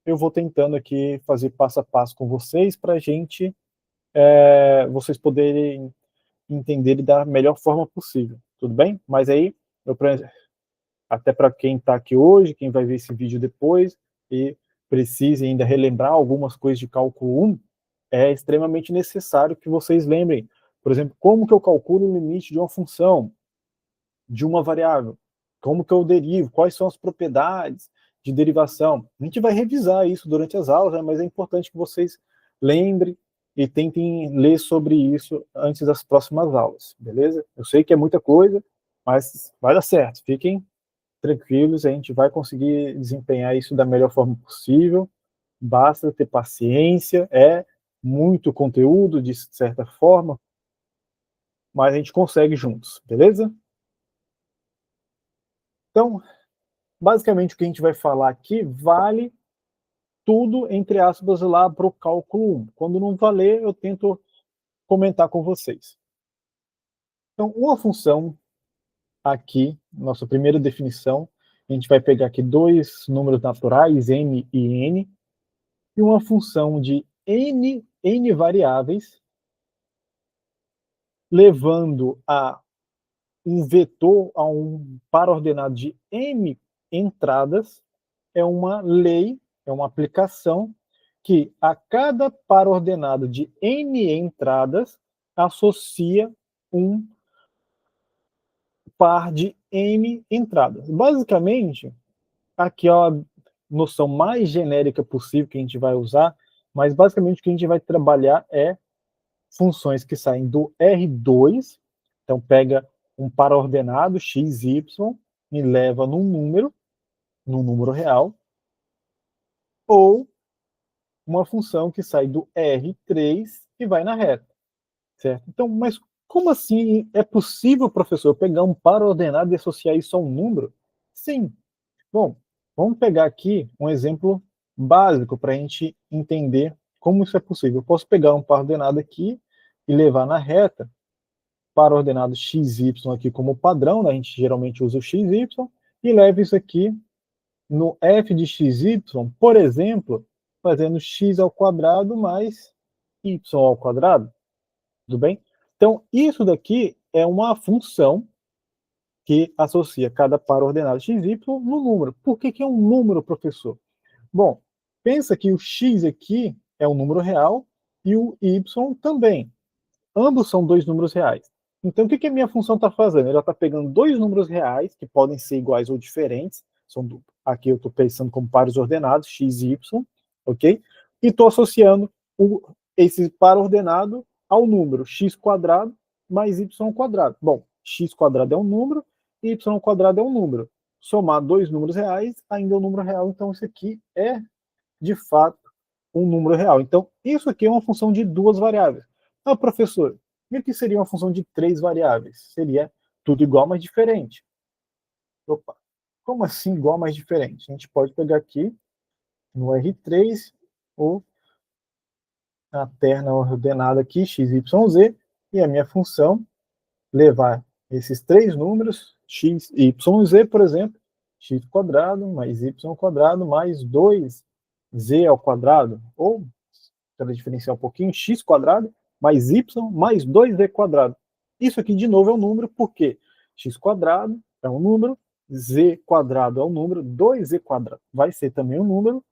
eu vou tentando aqui fazer passo a passo com vocês para a gente, vocês poderem entender da melhor forma possível, tudo bem? Mas aí, até para quem está aqui hoje, quem vai ver esse vídeo depois e precise ainda relembrar algumas coisas de cálculo 1, é extremamente necessário que vocês lembrem, por exemplo, como que eu calculo o limite de uma função, de uma variável, como que eu derivo, quais são as propriedades de derivação. A gente vai revisar isso durante as aulas, né, mas é importante que vocês lembrem e tentem ler sobre isso antes das próximas aulas, beleza? Eu sei que é muita coisa, mas vai dar certo, fiquem tranquilos, a gente vai conseguir desempenhar isso da melhor forma possível, basta ter paciência, é muito conteúdo, de certa forma, mas a gente consegue juntos, beleza? Então, basicamente o que a gente vai falar aqui vale tudo, entre aspas, lá para o cálculo 1. Quando não valer, eu tento comentar com vocês. Então, uma função aqui, nossa primeira definição, a gente vai pegar aqui dois números naturais, m e n, e uma função de n variáveis, levando a um vetor, a um par ordenado de m entradas, é uma lei, é uma aplicação que a cada par ordenado de n entradas associa um par de m entradas. Basicamente, aqui é a noção mais genérica possível que a gente vai usar, mas basicamente o que a gente vai trabalhar é funções que saem do R2, então pega um par ordenado x, y e leva num número real, ou uma função que sai do R3 e vai na reta, certo? Então, mas como assim é possível, professor, pegar um par ordenado e associar isso a um número? Sim. Bom, vamos pegar aqui um exemplo básico para a gente entender como isso é possível. Eu posso pegar um par ordenado aqui e levar na reta, par ordenado x, y aqui como padrão, né? A gente geralmente usa o x, y, e leva isso aqui no f de xy, por exemplo, fazendo x ao quadrado mais y ao quadrado, tudo bem? Então, isso daqui é uma função que associa cada par ordenado xy no número. Por que é um número, professor? Bom, pensa que o x aqui é um número real e o y também. Ambos são dois números reais. Então, o que a minha função está fazendo? Ela está pegando dois números reais, que podem ser iguais ou diferentes, aqui eu estou pensando como pares ordenados, x e y, ok? E estou associando esse par ordenado ao número x quadrado mais y quadrado. Bom, x quadrado é um número, e y quadrado é um número. Somar dois números reais ainda é um número real, então isso aqui é, de fato, um número real. Então, isso aqui é uma função de duas variáveis. Ah, professor, o que seria uma função de três variáveis? Seria tudo igual, mas diferente. Opa, como assim igual, mas diferente? A gente pode pegar aqui no R3 ou a terna ordenada aqui, x, y, z, e a minha função levar esses três números, x, y e z, por exemplo, x quadrado mais y quadrado mais 2z ao quadrado, ou, para diferenciar um pouquinho, x quadrado mais y mais 2z quadrado. Isso aqui, de novo, é um número, porque x quadrado é um número, z quadrado é um número, 2z quadrado vai ser também um número,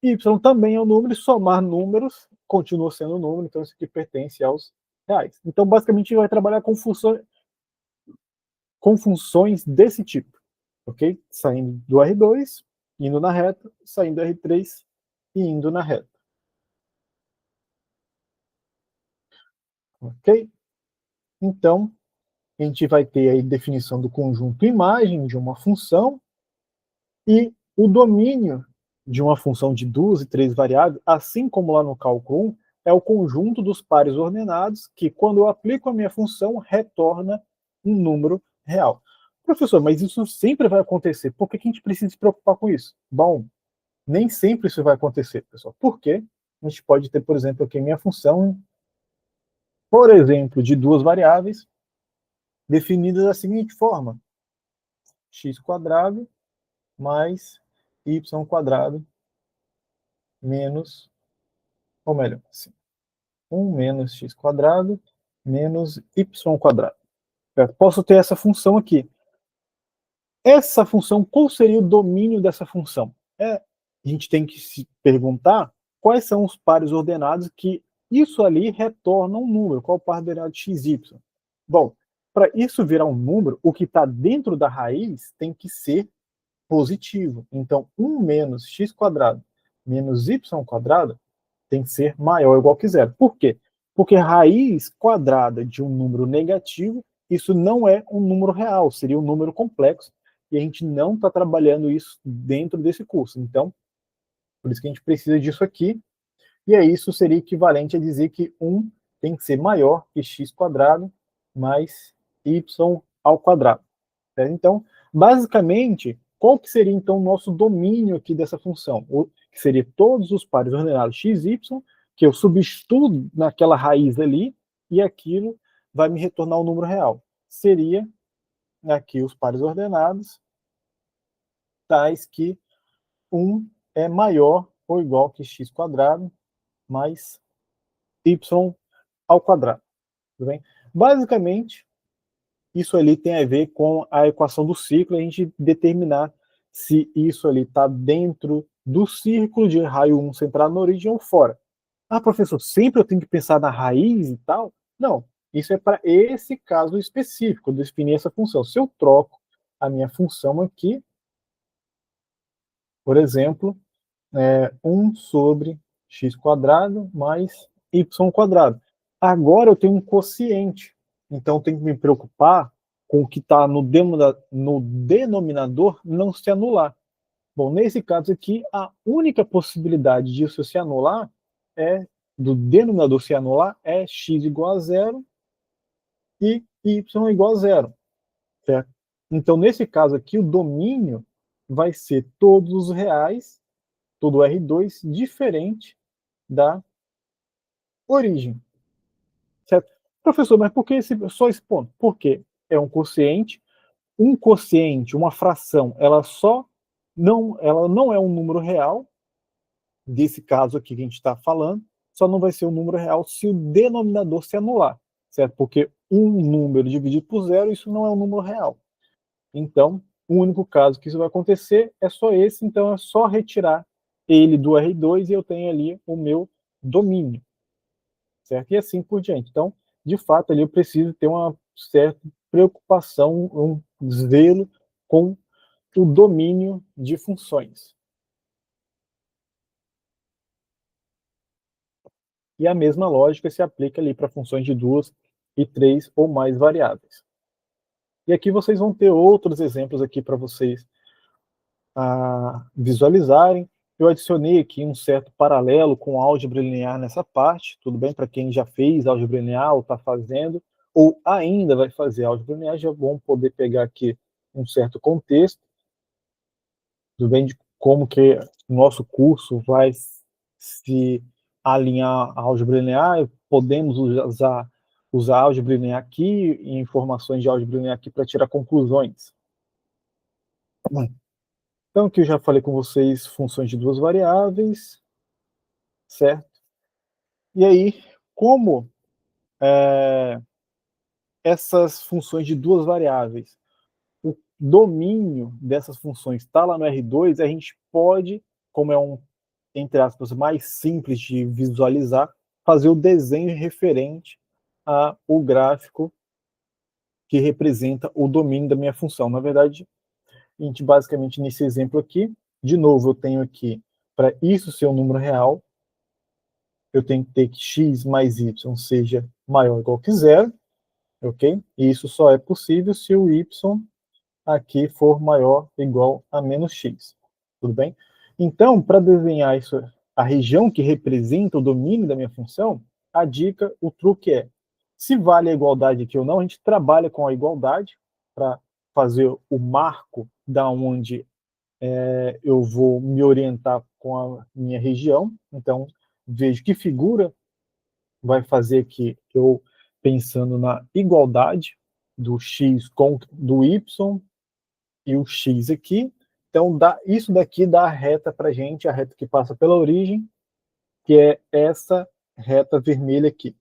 y também é um número, e somar números continua sendo um número, então isso aqui pertence aos reais. Então, basicamente, a gente vai trabalhar com funções desse tipo, ok? Saindo do R2, indo na reta, saindo do R3 e indo na reta. Ok? Então, a gente vai ter aí definição do conjunto imagem de uma função e o domínio de uma função de duas e três variáveis, assim como lá no cálculo 1, é o conjunto dos pares ordenados que, quando eu aplico a minha função, retorna um número real. Professor, mas isso sempre vai acontecer. Por que a gente precisa se preocupar com isso? Bom, nem sempre isso vai acontecer, pessoal. Por quê? A gente pode ter, por exemplo, aqui a minha função, por exemplo, de duas variáveis, definidas da seguinte forma: x² mais y² menos, ou melhor, assim, 1 menos x² menos y². Eu posso ter essa função aqui. Essa função, qual seria o domínio dessa função? A gente tem que se perguntar quais são os pares ordenados que isso ali retorna um número, qual o par ordenado de x, y. Bom, para isso virar um número, o que está dentro da raiz tem que ser positivo. Então, 1 menos x² menos y² tem que ser maior ou igual que zero. Por quê? Porque raiz quadrada de um número negativo, isso não é um número real, seria um número complexo, e a gente não está trabalhando isso dentro desse curso. Então, por isso que a gente precisa disso aqui, e aí isso seria equivalente a dizer que 1 tem que ser maior que x² mais y². Certo? Então, basicamente, qual que seria então o nosso domínio aqui dessa função? Que seria todos os pares ordenados x, y, que eu substituo naquela raiz ali, e aquilo vai me retornar o número real. Seria aqui os pares ordenados, tais que 1 é maior ou igual que x² mais y². Tudo bem? Basicamente, isso ali tem a ver com a equação do ciclo, a gente determinar se isso ali está dentro do círculo de raio 1 centrado na origem ou fora. Ah, professor, sempre eu tenho que pensar na raiz e tal? Não, isso é para esse caso específico, definir essa função. Se eu troco a minha função aqui, por exemplo, 1 sobre x² mais y². Agora eu tenho um quociente, então eu tenho que me preocupar com o que está no denominador não se anular. Bom, nesse caso aqui, a única possibilidade disso se anular do denominador se anular é x igual a zero e y igual a zero. Certo? Então, nesse caso aqui, o domínio vai ser todos os reais, todo R2, diferente da origem. Certo? Professor, mas por que só esse ponto? Porque é um quociente, uma fração, ela não é um número real, desse caso aqui que a gente está falando, só não vai ser um número real se o denominador se anular, certo? Porque um número dividido por zero, isso não é um número real. Então, o único caso que isso vai acontecer é só esse, então é só retirar ele do R2 e eu tenho ali o meu domínio, certo? E assim por diante. Então, de fato, ali eu preciso ter uma certa preocupação, um zelo com o domínio de funções. E a mesma lógica se aplica ali para funções de 2 e 3 ou mais variáveis. E aqui vocês vão ter outros exemplos aqui para vocês visualizarem. Eu adicionei aqui um certo paralelo com álgebra linear nessa parte, tudo bem? Para quem já fez álgebra linear ou está fazendo, ou ainda vai fazer álgebra linear, já vão poder pegar aqui um certo contexto, tudo bem? De como que o nosso curso vai se alinhar à álgebra linear, podemos usar álgebra linear aqui e informações de álgebra linear aqui para tirar conclusões. Então, aqui eu já falei com vocês funções de duas variáveis, certo? E aí, como essas funções de duas variáveis, o domínio dessas funções está lá no R2, a gente pode, como é entre aspas, mais simples de visualizar, fazer o desenho referente ao gráfico que representa o domínio da minha função. Na verdade, a gente basicamente nesse exemplo aqui, de novo, eu tenho aqui, para isso ser um número real, eu tenho que ter que x mais y seja maior ou igual que zero, ok? E isso só é possível se o y aqui for maior ou igual a menos x, tudo bem? Então, para desenhar isso, a região que representa o domínio da minha função, a dica, o truque é, se vale a igualdade aqui ou não, a gente trabalha com a igualdade para fazer o marco da onde eu vou me orientar com a minha região. Então, vejo que figura vai fazer que eu, pensando na igualdade do x com do y e o x aqui, então isso daqui dá a reta para a gente, a reta que passa pela origem, que é essa reta vermelha aqui,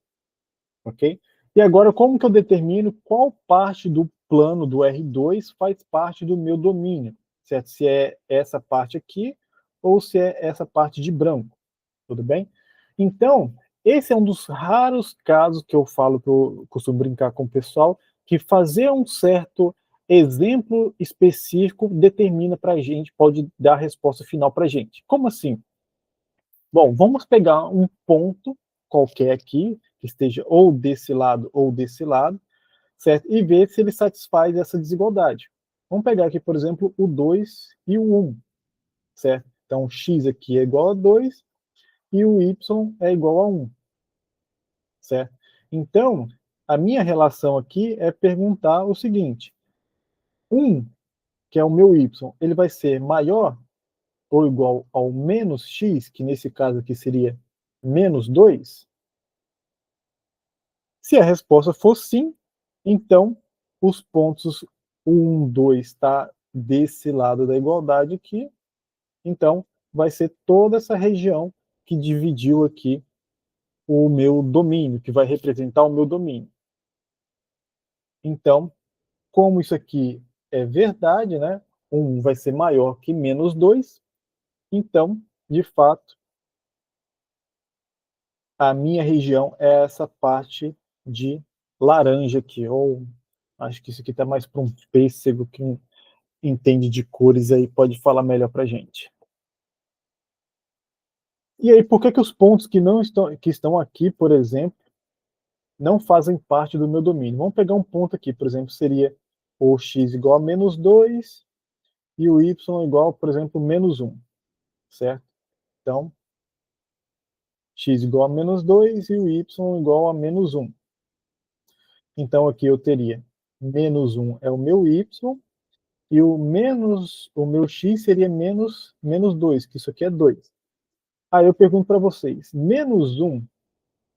ok? E agora, como que eu determino qual parte do plano do R2 faz parte do meu domínio, certo? Se é essa parte aqui ou se é essa parte de branco, tudo bem? Então, esse é um dos raros casos que eu falo, que eu costumo brincar com o pessoal, que fazer um certo exemplo específico determina para a gente, pode dar a resposta final para a gente. Como assim? Bom, vamos pegar um ponto qualquer aqui, que esteja ou desse lado, certo? E ver se ele satisfaz essa desigualdade. Vamos pegar aqui, por exemplo, o 2 e o 1, certo? Então, o x aqui é igual a 2 e o y é igual a 1, certo? Então, a minha relação aqui é perguntar o seguinte: 1, que é o meu y, ele vai ser maior ou igual ao menos x, que nesse caso aqui seria menos 2? Se a resposta for sim, então os pontos 1, 2 está desse lado da igualdade aqui, então vai ser toda essa região que dividiu aqui o meu domínio, que vai representar o meu domínio. Então, como isso aqui é verdade, né? 1 vai ser maior que menos 2, então, de fato, a minha região é essa parte de laranja aqui, ou acho que isso aqui está mais para um pêssego, que entende de cores aí pode falar melhor para a gente. E aí, por que os pontos que estão aqui, por exemplo, não fazem parte do meu domínio? Vamos pegar um ponto aqui, por exemplo, seria o x igual a menos 2 e o y igual, por exemplo, menos 1, certo? Então, x igual a menos 2 e o y igual a menos 1. Então, aqui eu teria menos 1 é o meu y, e o meu x seria menos 2, que isso aqui é 2. Aí eu pergunto para vocês, menos 1,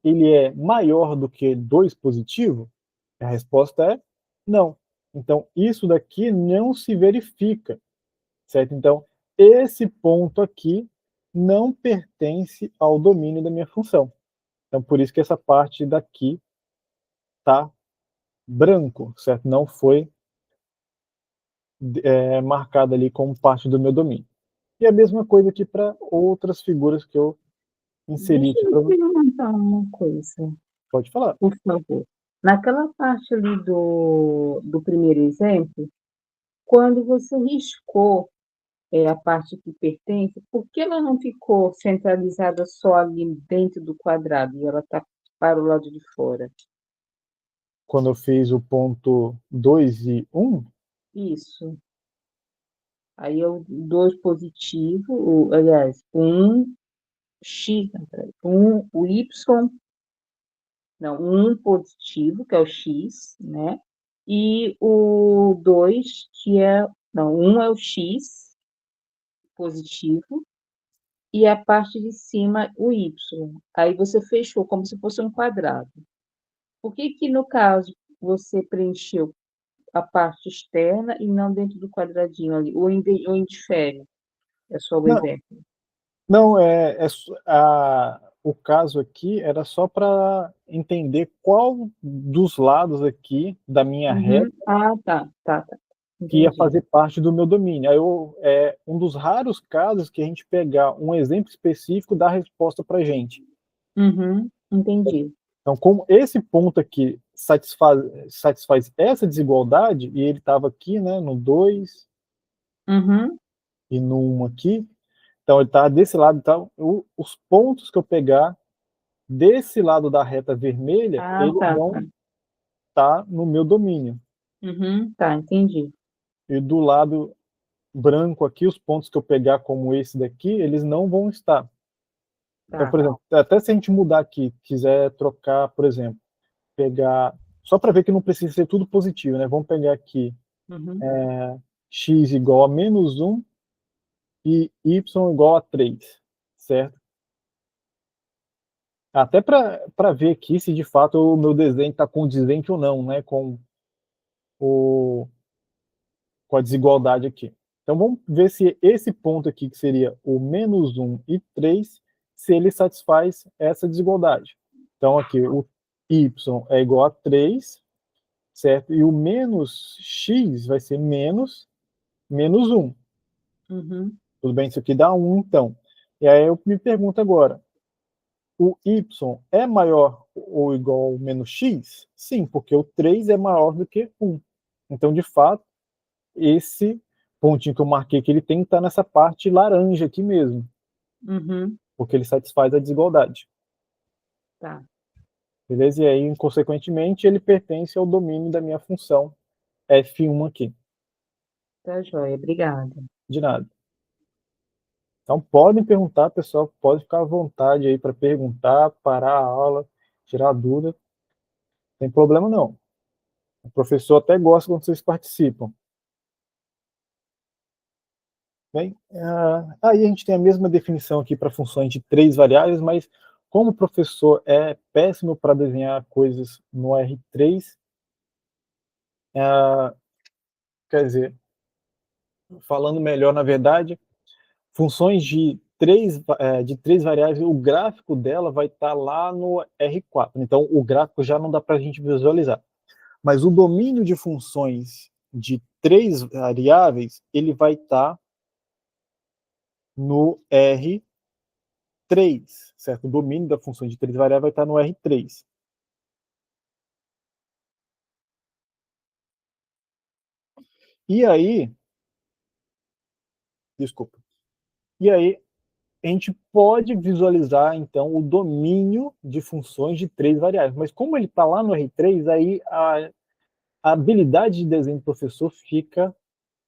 ele é maior do que 2 positivo? A resposta é não. Então, isso daqui não se verifica, certo? Então, esse ponto aqui não pertence ao domínio da minha função. Então, por isso que essa parte daqui está branco, certo? Não foi marcada ali como parte do meu domínio. E a mesma coisa aqui para outras figuras que eu inseri Deixa aqui eu para você. perguntar uma coisa, Pode falar. por favor. Naquela parte ali do primeiro exemplo, quando você riscou a parte que pertence, por que ela não ficou centralizada só ali dentro do quadrado e ela está para o lado de fora? Quando eu fiz o ponto 2 e 1, Isso. Aí eu 2 positivo, aliás, um x, não, peraí, o y, não, um positivo, que é o x, né? E o 2, que é, não, um é o x positivo, e a parte de cima o y. Aí você fechou como se fosse um quadrado. Por que que, no caso, você preencheu a parte externa e não dentro do quadradinho ali? Ou indifere? É só o não, exemplo. não o caso aqui era só para entender qual dos lados aqui da minha reta Uhum. Ah, tá. que ia Entendi. fazer parte do meu domínio. Aí é um dos raros casos que a gente pegar um exemplo específico dá a resposta para a gente. Uhum. Entendi. Então, como esse ponto aqui satisfaz essa desigualdade, e ele estava aqui, né, no 2 Uhum. e no 1 aqui, então ele está desse lado, então os pontos que eu pegar desse lado da reta vermelha, Ah, eles tá. vão estar no meu domínio. Uhum. Tá, entendi. E do lado branco aqui, os pontos que eu pegar como esse daqui, eles não vão estar. Então, Tá. por exemplo, até se a gente mudar aqui, quiser trocar, por exemplo, pegar, só para ver que não precisa ser tudo positivo, né? Vamos pegar aqui x igual a menos 1 e y igual a 3, certo? Até para ver aqui se de fato o meu desenho está condizente ou não, né, com a desigualdade aqui. Então vamos ver se esse ponto aqui, que seria o menos 1 e 3, se ele satisfaz essa desigualdade. Então aqui o y é igual a 3, certo? E o menos x vai ser menos 1. Tudo bem? Isso aqui dá 1, então. E aí eu me pergunto agora, o y é maior ou igual ao menos x? Sim, porque o 3 é maior do que 1. Então, de fato, esse pontinho que eu marquei que ele tem que estar nessa parte laranja aqui mesmo, porque ele satisfaz a desigualdade. Tá. Beleza? E aí, consequentemente, ele pertence ao domínio da minha função f1 aqui. Tá joia, obrigada. De nada. Então, podem perguntar, pessoal, pode ficar à vontade aí para perguntar, parar a aula, tirar dúvida. Não tem problema não. O professor até gosta quando vocês participam. Bem, aí a gente tem a mesma definição aqui para funções de 3 variáveis, mas como o professor é péssimo para desenhar coisas no R3, quer dizer, falando melhor, na verdade, funções de três variáveis, o gráfico dela vai estar lá no R4. Então, o gráfico já não dá para a gente visualizar. Mas o domínio de funções de 3 variáveis, ele vai estar no R3, certo? O domínio da função de 3 variáveis vai estar no R3. E aí, desculpa. E aí, a gente pode visualizar, então, o domínio de funções de 3 variáveis. Mas como ele está lá no R3, aí a habilidade de desenho do professor fica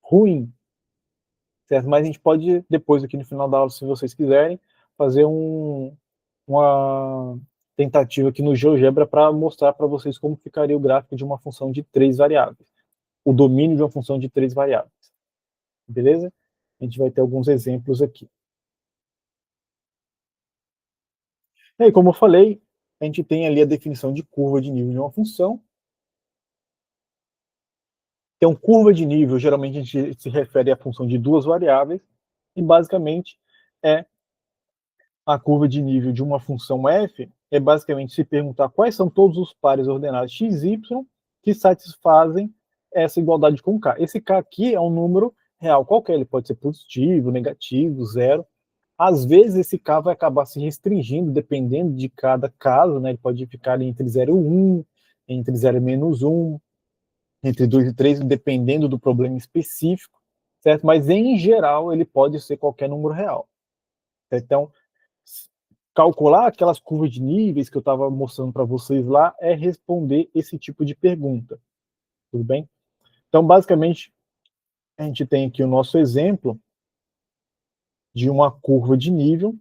ruim, certo? Mas a gente pode, depois aqui no final da aula, se vocês quiserem, fazer uma tentativa aqui no GeoGebra para mostrar para vocês como ficaria o gráfico de uma função de 3 variáveis. O domínio de uma função de 3 variáveis. Beleza? A gente vai ter alguns exemplos aqui. E aí, como eu falei, a gente tem ali a definição de curva de nível de uma função. Então, curva de nível, geralmente a gente se refere à função de 2 variáveis, e basicamente é a curva de nível de uma função f, é basicamente se perguntar quais são todos os pares ordenados x, y que satisfazem essa igualdade com k. Esse k aqui é um número real qualquer, ele pode ser positivo, negativo, zero. Às vezes esse k vai acabar se restringindo, dependendo de cada caso, né? Ele pode ficar entre 0 e 1, entre 0 e menos 1, entre 2 e 3, dependendo do problema específico, certo? Mas, em geral, ele pode ser qualquer número real. Então, calcular aquelas curvas de níveis que eu estava mostrando para vocês lá é responder esse tipo de pergunta. Tudo bem? Então, basicamente, a gente tem aqui o nosso exemplo de uma curva de nível,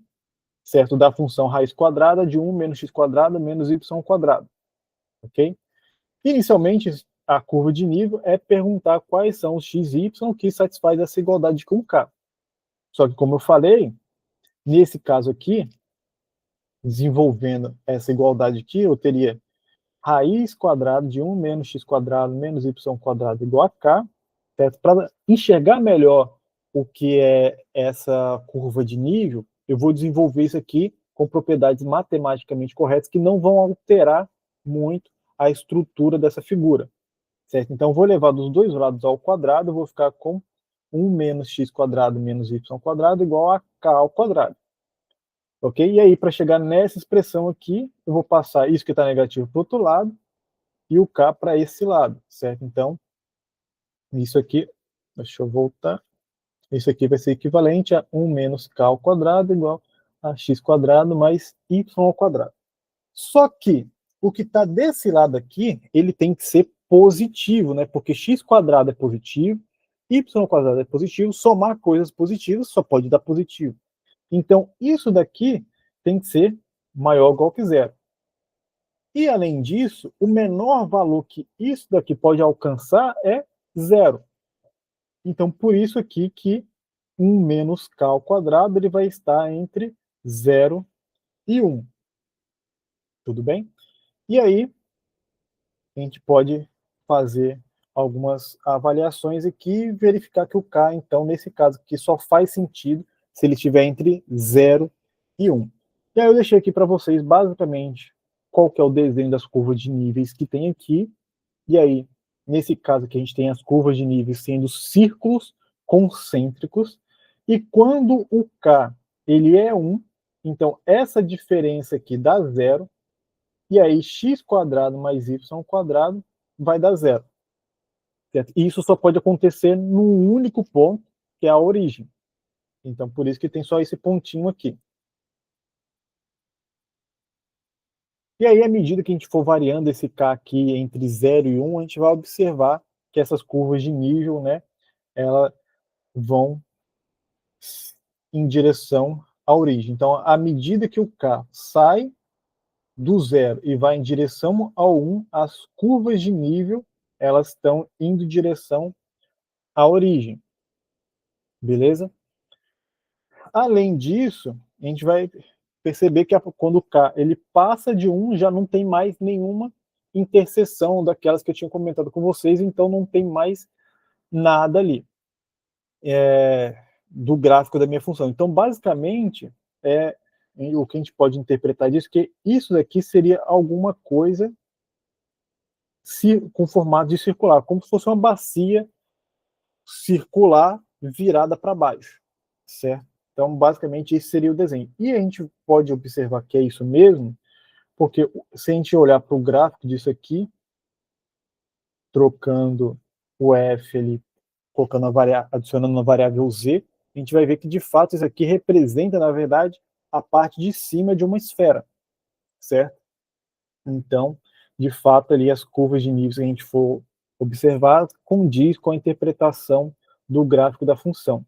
certo? Da função raiz quadrada de 1 menos x quadrado menos y quadrado. Ok? Inicialmente, a curva de nível é perguntar quais são os x e y que satisfaz essa igualdade com k. Só que, como eu falei, nesse caso aqui, desenvolvendo essa igualdade aqui, eu teria raiz quadrada de 1 menos x quadrado menos y quadrado igual a k, certo? Para enxergar melhor o que é essa curva de nível, eu vou desenvolver isso aqui com propriedades matematicamente corretas que não vão alterar muito a estrutura dessa figura, certo? Então, eu vou levar dos dois lados ao quadrado, eu vou ficar com 1 menos x quadrado menos y quadrado igual a k ao quadrado. Ok? E aí, para chegar nessa expressão aqui, eu vou passar isso que está negativo para o outro lado e o k para esse lado, certo? Então, isso aqui, deixa eu voltar, isso aqui vai ser equivalente a 1 menos k ao quadrado igual a x quadrado mais y ao quadrado. Só que o que está desse lado aqui, ele tem que ser positivo, né? Porque x quadrado é positivo, y quadrado é positivo, somar coisas positivas só pode dar positivo. Então, isso daqui tem que ser maior ou igual que zero. E, além disso, o menor valor que isso daqui pode alcançar é zero. Então, por isso aqui que 1 menos k ao quadrado ele vai estar entre 0 e 1. Tudo bem? E aí, a gente pode fazer algumas avaliações aqui e verificar que o k, então, nesse caso aqui, só faz sentido se ele estiver entre 0 e 1. E aí eu deixei aqui para vocês, basicamente, qual que é o desenho das curvas de níveis que tem aqui. E aí, nesse caso aqui, a gente tem as curvas de níveis sendo círculos concêntricos. E quando o k ele é 1, então essa diferença aqui dá zero. E aí x² mais y² vai dar zero. Certo? E isso só pode acontecer num único ponto, que é a origem. Então, por isso que tem só esse pontinho aqui. E aí, à medida que a gente for variando esse k aqui entre 0 e 1, a gente vai observar que essas curvas de nível, né, elas vão em direção à origem. Então, à medida que o k sai do 0 e vai em direção ao 1, as curvas de nível elas estão indo em direção à origem. Beleza? Além disso, a gente vai perceber que quando o k ele passa de 1, já não tem mais nenhuma interseção daquelas que eu tinha comentado com vocês, então não tem mais nada ali do gráfico da minha função. Então, basicamente, o que a gente pode interpretar disso, que isso daqui seria alguma coisa com formato de circular, como se fosse uma bacia circular virada para baixo, certo? Então, basicamente, esse seria o desenho. E a gente pode observar que é isso mesmo, porque se a gente olhar para o gráfico disso aqui, trocando o f ali, colocando adicionando uma variável z, a gente vai ver que, de fato, isso aqui representa, na verdade, a parte de cima de uma esfera, certo? Então, de fato, ali as curvas de níveis que a gente for observar condiz com a interpretação do gráfico da função.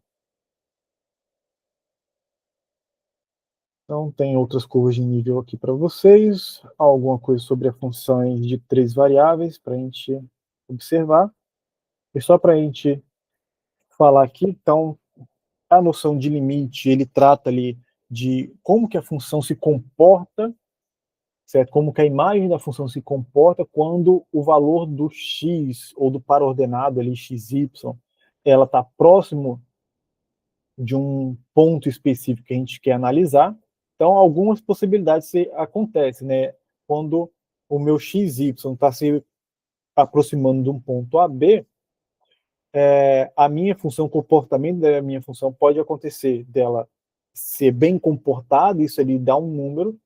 Então, tem outras curvas de nível aqui para vocês, alguma coisa sobre as funções de 3 variáveis para a gente observar. E só para a gente falar aqui, então, a noção de limite, ele trata ali de como que a função se comporta, certo? Como que a imagem da função se comporta quando o valor do x, ou do par ordenado ali, xy, ela está próximo de um ponto específico que a gente quer analisar. Então, algumas possibilidades acontecem, né? Quando o meu xy está se aproximando de um ponto AB, a minha função, o comportamento da minha função pode acontecer dela ser bem comportada, isso ali dá um número.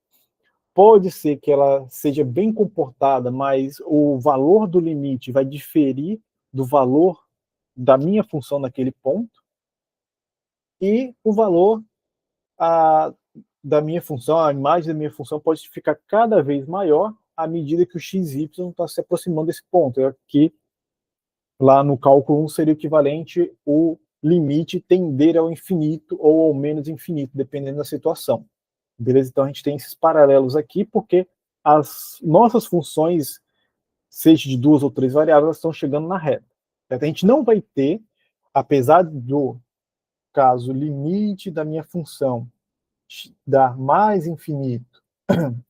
Pode ser que ela seja bem comportada, mas o valor do limite vai diferir do valor da minha função naquele ponto, e o valor da minha função, a imagem da minha função pode ficar cada vez maior à medida que o xy está se aproximando desse ponto. Aqui, lá no cálculo 1, seria o equivalente o limite tender ao infinito ou ao menos infinito, dependendo da situação. Beleza? Então a gente tem esses paralelos aqui, porque as nossas funções, seja de 2 ou 3 variáveis, elas estão chegando na reta. A gente não vai ter, apesar do caso limite da minha função dar mais infinito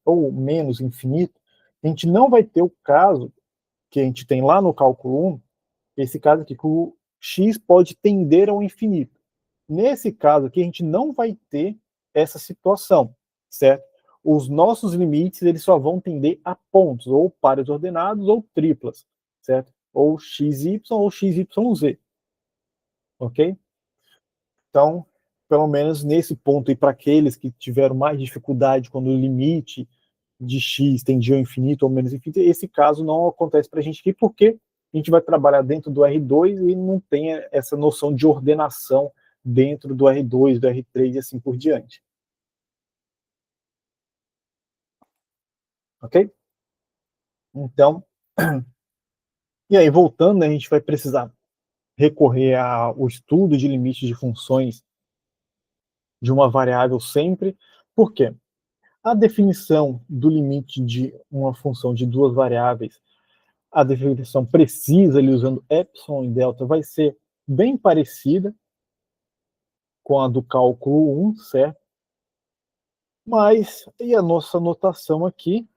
ou menos infinito, a gente não vai ter o caso que a gente tem lá no cálculo 1, esse caso aqui, que o x pode tender ao infinito. Nesse caso aqui, a gente não vai ter essa situação, certo? Os nossos limites, eles só vão tender a pontos, ou pares ordenados, ou triplas, certo? Ou xy ou xyz, ok? Então, pelo menos nesse ponto, e para aqueles que tiveram mais dificuldade quando o limite de x tendia ao infinito ou menos infinito, esse caso não acontece para a gente aqui, porque a gente vai trabalhar dentro do R2 e não tem essa noção de ordenação dentro do R2, do R3 e assim por diante. Ok? Então, e aí voltando, a gente vai precisar recorrer ao estudo de limites de funções de uma variável sempre. Por quê? A definição do limite de uma função de 2 variáveis, a definição precisa, ali usando epsilon e delta, vai ser bem parecida com a do cálculo 1, certo? Mas, e a nossa notação aqui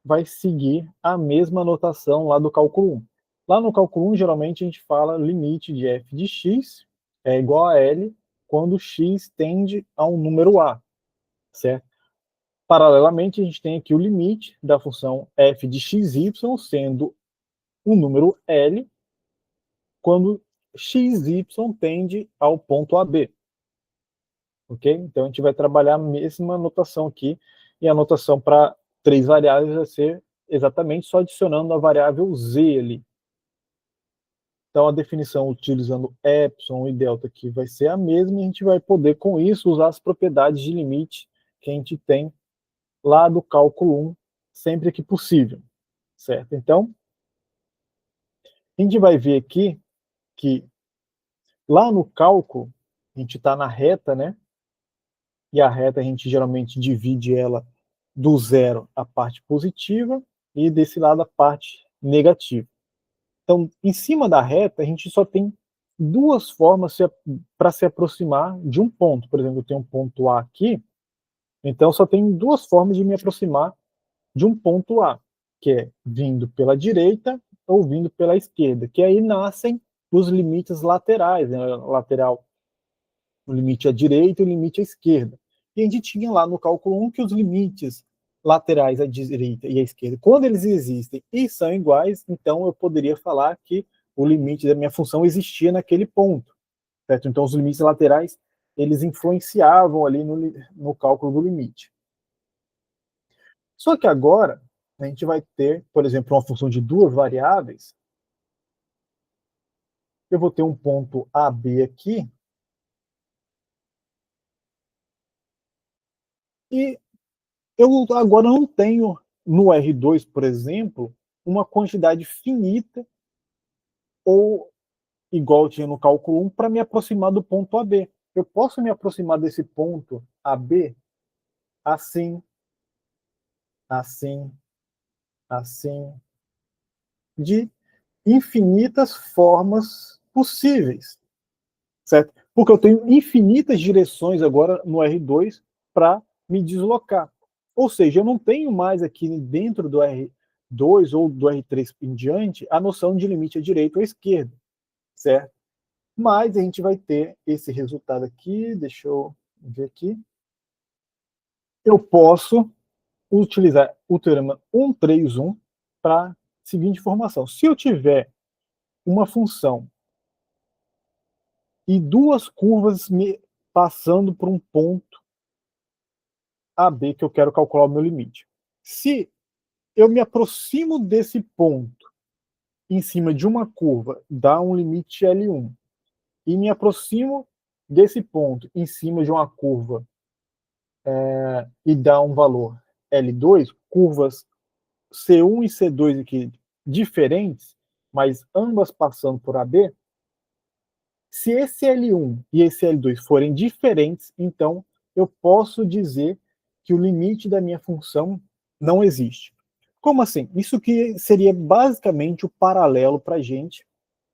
vai seguir a mesma notação lá do cálculo 1. Lá no cálculo 1, geralmente a gente fala limite de f de x é igual a L quando x tende a um número A, certo? Paralelamente, a gente tem aqui o limite da função f de xy sendo um número L quando xy tende ao ponto AB. Ok? Então, a gente vai trabalhar a mesma notação aqui, e a notação para 3 variáveis vai ser exatamente só adicionando a variável z ali. Então, a definição utilizando epsilon e delta aqui vai ser a mesma, e a gente vai poder, com isso, usar as propriedades de limite que a gente tem lá do cálculo 1, sempre que possível, certo? Então, a gente vai ver aqui que lá no cálculo, a gente está na reta, né? E a reta a gente geralmente divide ela do zero a parte positiva e desse lado a parte negativa. Então, em cima da reta, a gente só tem duas formas para se aproximar de um ponto. Por exemplo, eu tenho um ponto A aqui, então só tem duas formas de me aproximar de um ponto A, que é vindo pela direita ou vindo pela esquerda, que aí nascem os limites laterais, né? Lateral, o limite à direita e o limite à esquerda. E a gente tinha lá no cálculo 1 que os limites laterais à direita e à esquerda, quando eles existem e são iguais, então eu poderia falar que o limite da minha função existia naquele ponto, certo? Então os limites laterais, eles influenciavam ali no cálculo do limite. Só que agora, a gente vai ter, por exemplo, uma função de duas variáveis. Eu vou ter um ponto AB aqui, e eu agora não tenho, no R2, por exemplo, uma quantidade finita, ou igual tinha no cálculo 1, para me aproximar do ponto AB. Eu posso me aproximar desse ponto AB assim, assim, assim, de infinitas formas possíveis, certo? Porque eu tenho infinitas direções agora no R2 para me deslocar. Ou seja, eu não tenho mais aqui dentro do R2 ou do R3 em diante a noção de limite à direita ou à esquerda, certo? Mas a gente vai ter esse resultado aqui, deixa eu ver aqui. Eu posso utilizar o teorema 131 para a seguinte informação. Se eu tiver uma função e duas curvas me passando por um ponto AB que eu quero calcular o meu limite. Se eu me aproximo desse ponto em cima de uma curva, dá um limite L1, e me aproximo desse ponto em cima de uma curva e dá um valor L2, curvas C1 e C2 aqui diferentes, mas ambas passando por AB, se esse L1 e esse L2 forem diferentes, então eu posso dizer que o limite da minha função não existe. Como assim? Isso que seria basicamente o paralelo para a gente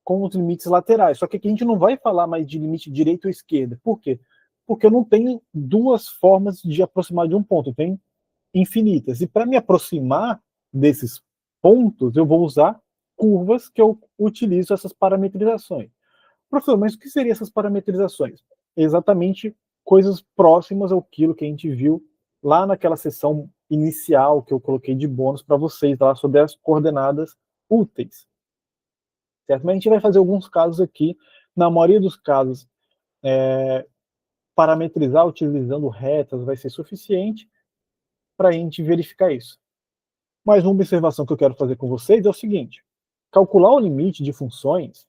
com os limites laterais. Só que aqui a gente não vai falar mais de limite direita ou esquerda. Por quê? Porque eu não tenho duas formas de aproximar de um ponto, eu tenho infinitas. E para me aproximar desses pontos, eu vou usar curvas que eu utilizo essas parametrizações. Professor, mas o que seriam essas parametrizações? Exatamente coisas próximas àquilo que a gente viu lá naquela sessão inicial que eu coloquei de bônus para vocês lá sobre as coordenadas úteis. Certo? Mas a gente vai fazer alguns casos aqui. Na maioria dos casos, parametrizar utilizando retas vai ser suficiente para a gente verificar isso. Mas uma observação que eu quero fazer com vocês é o seguinte: calcular o limite de funções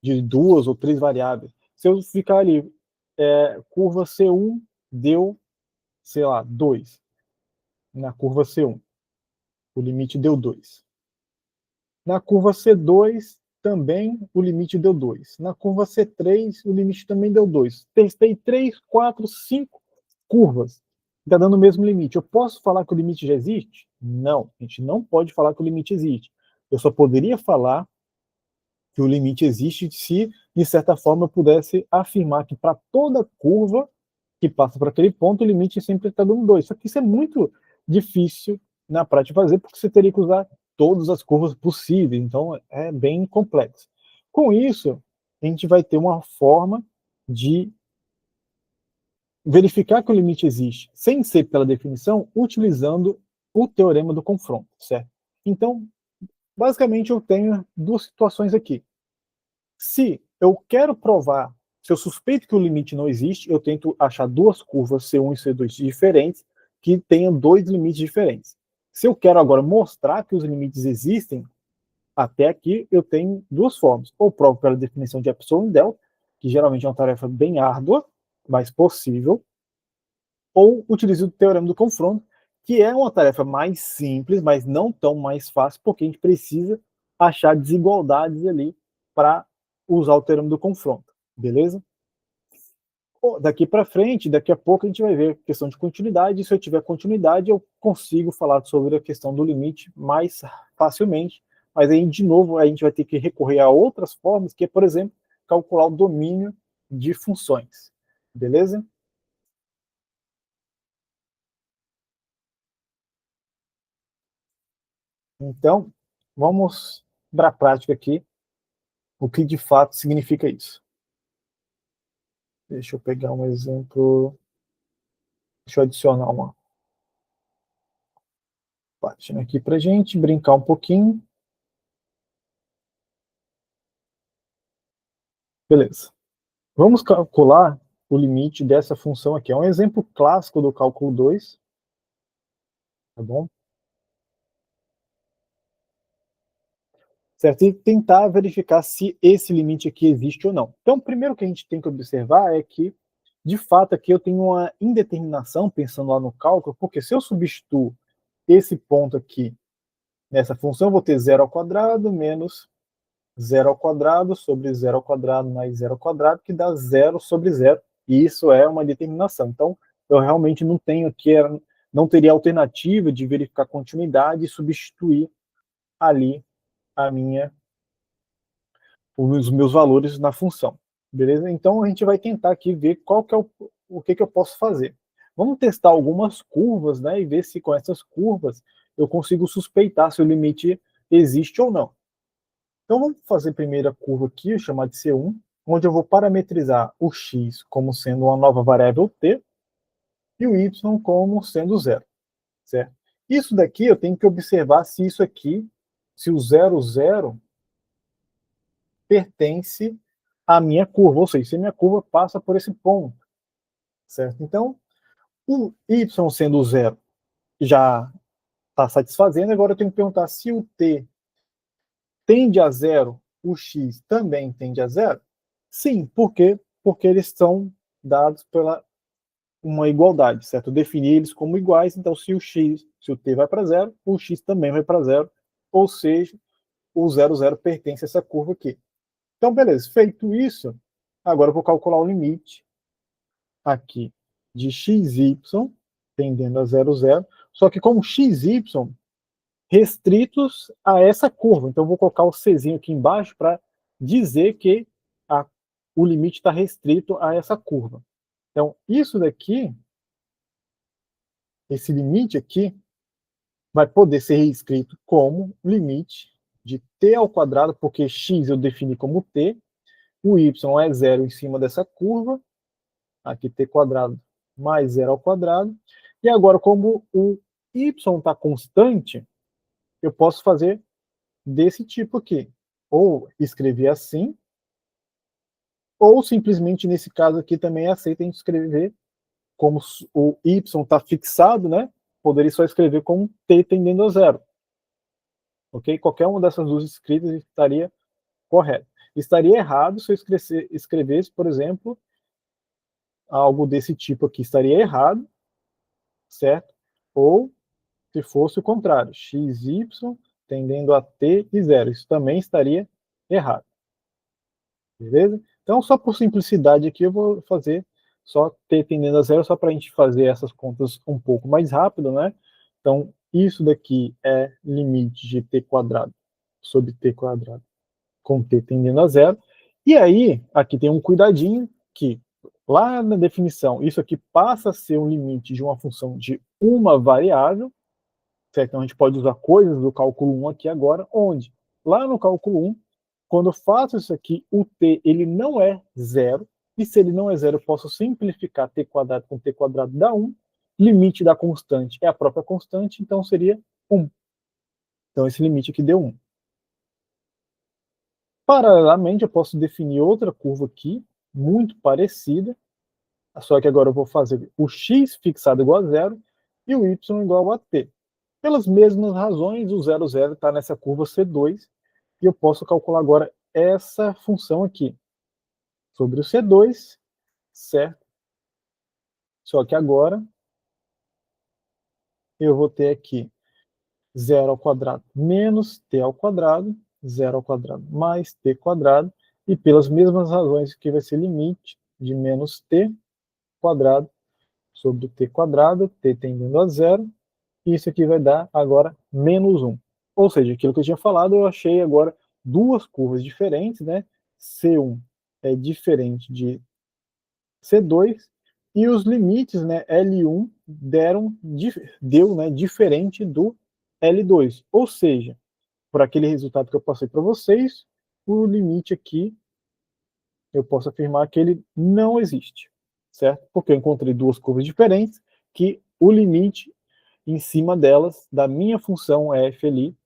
de duas ou três variáveis, se eu ficar ali, curva C1 deu, sei lá, 2, na curva C1, o limite deu 2. Na curva C2, também o limite deu 2. Na curva C3, o limite também deu 2. Testei 3, 4, 5 curvas, está dando o mesmo limite. Eu posso falar que o limite já existe? Não, a gente não pode falar que o limite existe. Eu só poderia falar que o limite existe se de certa forma, eu pudesse afirmar que para toda curva que passa por aquele ponto, o limite sempre está dando 2. Só que isso é muito difícil na prática fazer, porque você teria que usar todas as curvas possíveis, então é bem complexo. Com isso, a gente vai ter uma forma de verificar que o limite existe, sem ser pela definição, utilizando o teorema do confronto, certo? Então, basicamente, eu tenho duas situações aqui. Se eu quero provar, se eu suspeito que o limite não existe, eu tento achar duas curvas C1 e C2 diferentes, que tenham dois limites diferentes. Se eu quero agora mostrar que os limites existem, até aqui eu tenho duas formas. Ou provo pela definição de epsilon e delta, que geralmente é uma tarefa bem árdua, mas possível, ou utilizo o teorema do confronto, que é uma tarefa mais simples, mas não tão mais fácil, porque a gente precisa achar desigualdades ali para usar o teorema do confronto, beleza? Daqui para frente, daqui a pouco a gente vai ver a questão de continuidade, e se eu tiver continuidade, eu consigo falar sobre a questão do limite mais facilmente, mas aí, de novo, a gente vai ter que recorrer a outras formas, que é, por exemplo, calcular o domínio de funções, beleza? Então, vamos para a prática aqui, o que de fato significa isso. Deixa eu pegar um exemplo, deixa eu adicionar uma página aqui para a gente brincar um pouquinho. Beleza. Vamos calcular o limite dessa função aqui. É um exemplo clássico do cálculo 2, tá bom? Certo? E tentar verificar se esse limite aqui existe ou não. Então, o primeiro que a gente tem que observar é que, de fato, aqui eu tenho uma indeterminação, pensando lá no cálculo, porque se eu substituo esse ponto aqui nessa função, eu vou ter 0 ao quadrado menos 0 ao quadrado sobre 0 ao quadrado mais 0 ao quadrado, que dá 0 sobre 0, e isso é uma determinação. Então, eu realmente não tenho aqui, não teria alternativa de verificar continuidade e substituir ali a os meus valores na função, beleza? Então, a gente vai tentar aqui ver qual que é o que eu posso fazer. Vamos testar algumas curvas, né, e ver se com essas curvas eu consigo suspeitar se o limite existe ou não. Então vamos fazer a primeira curva aqui, chamada de C1, onde eu vou parametrizar o x como sendo uma nova variável t e o y como sendo zero, certo? Isso daqui eu tenho que observar se isso aqui, se o 0, 0 pertence à minha curva, ou seja, se a minha curva passa por esse ponto, certo? Então, o y sendo zero já está satisfazendo, agora eu tenho que perguntar se o t tende a zero, o x também tende a zero? Sim, por quê? Porque eles são dados pela uma igualdade, certo? Eu defini eles como iguais, então se o x, se o t vai para zero, o x também vai para zero, ou seja, o 0, 0 pertence a essa curva aqui. Então, beleza, feito isso, agora eu vou calcular o limite aqui de xy tendendo a 0, 0, só que com xy restritos a essa curva. Então, eu vou colocar o Czinho aqui embaixo para dizer que o limite está restrito a essa curva. Então, isso daqui, esse limite aqui, vai poder ser escrito como limite de t ao quadrado, porque x eu defini como t, o y é zero em cima dessa curva, aqui t quadrado mais zero ao quadrado, e agora, como o y está constante, eu posso fazer desse tipo aqui, ou escrever assim, ou simplesmente, nesse caso aqui, também aceita a gente escrever como o y está fixado, né? Poderia só escrever como t tendendo a zero. Ok? Qualquer uma dessas duas escritas estaria correto. Estaria errado se eu escrevesse, por exemplo, algo desse tipo aqui. Estaria errado, certo? Ou se fosse o contrário, xy tendendo a t e zero. Isso também estaria errado. Beleza? Então, só por simplicidade aqui, eu vou fazer só t tendendo a zero, só para a gente fazer essas contas um pouco mais rápido, né? Então, isso daqui é limite de t quadrado sobre t quadrado com t tendendo a zero. E aí, aqui tem um cuidadinho, que lá na definição, isso aqui passa a ser um limite de uma função de uma variável, certo? Então a gente pode usar coisas do cálculo 1 aqui agora, onde lá no cálculo 1, quando eu faço isso aqui, o t ele não é zero, e se ele não é zero, eu posso simplificar t quadrado com t quadrado dá 1, limite da constante é a própria constante, então seria 1. Então esse limite aqui deu 1. Paralelamente, eu posso definir outra curva aqui, muito parecida, só que agora eu vou fazer o x fixado igual a zero e o y igual a t. Pelas mesmas razões, o 0, 0 está nessa curva C2, e eu posso calcular agora essa função aqui, sobre o C2, certo? Só que agora eu vou ter aqui 0 ao quadrado menos t ao quadrado, 0 ao quadrado mais t quadrado, e pelas mesmas razões que vai ser limite de menos t quadrado sobre t quadrado, t tendendo a zero, e isso aqui vai dar agora menos 1. Ou seja, aquilo que eu tinha falado, eu achei agora duas curvas diferentes, né? C1 é diferente de C2, e os limites, né, L1 deu, né, diferente do L2. Ou seja, por aquele resultado que eu passei para vocês, o limite aqui, eu posso afirmar que ele não existe, certo? Porque eu encontrei duas curvas diferentes, que o limite em cima delas, da minha função f ali,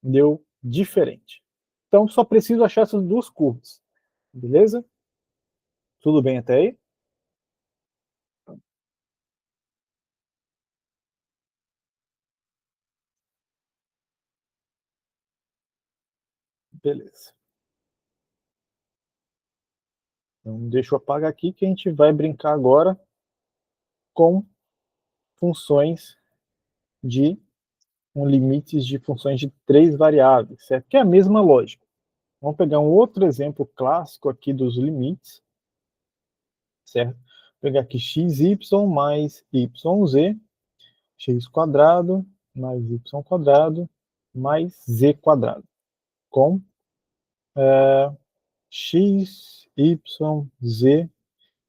deu diferente. Então, só preciso achar essas duas curvas. Beleza? Tudo bem até aí? Beleza. Então, deixa eu apagar aqui que a gente vai brincar agora com funções de limites de funções de três variáveis, certo? Que é a mesma lógica. Vamos pegar um outro exemplo clássico aqui dos limites, certo? Vou pegar aqui xy mais yz, x quadrado mais y quadrado mais z quadrado, com x, y, z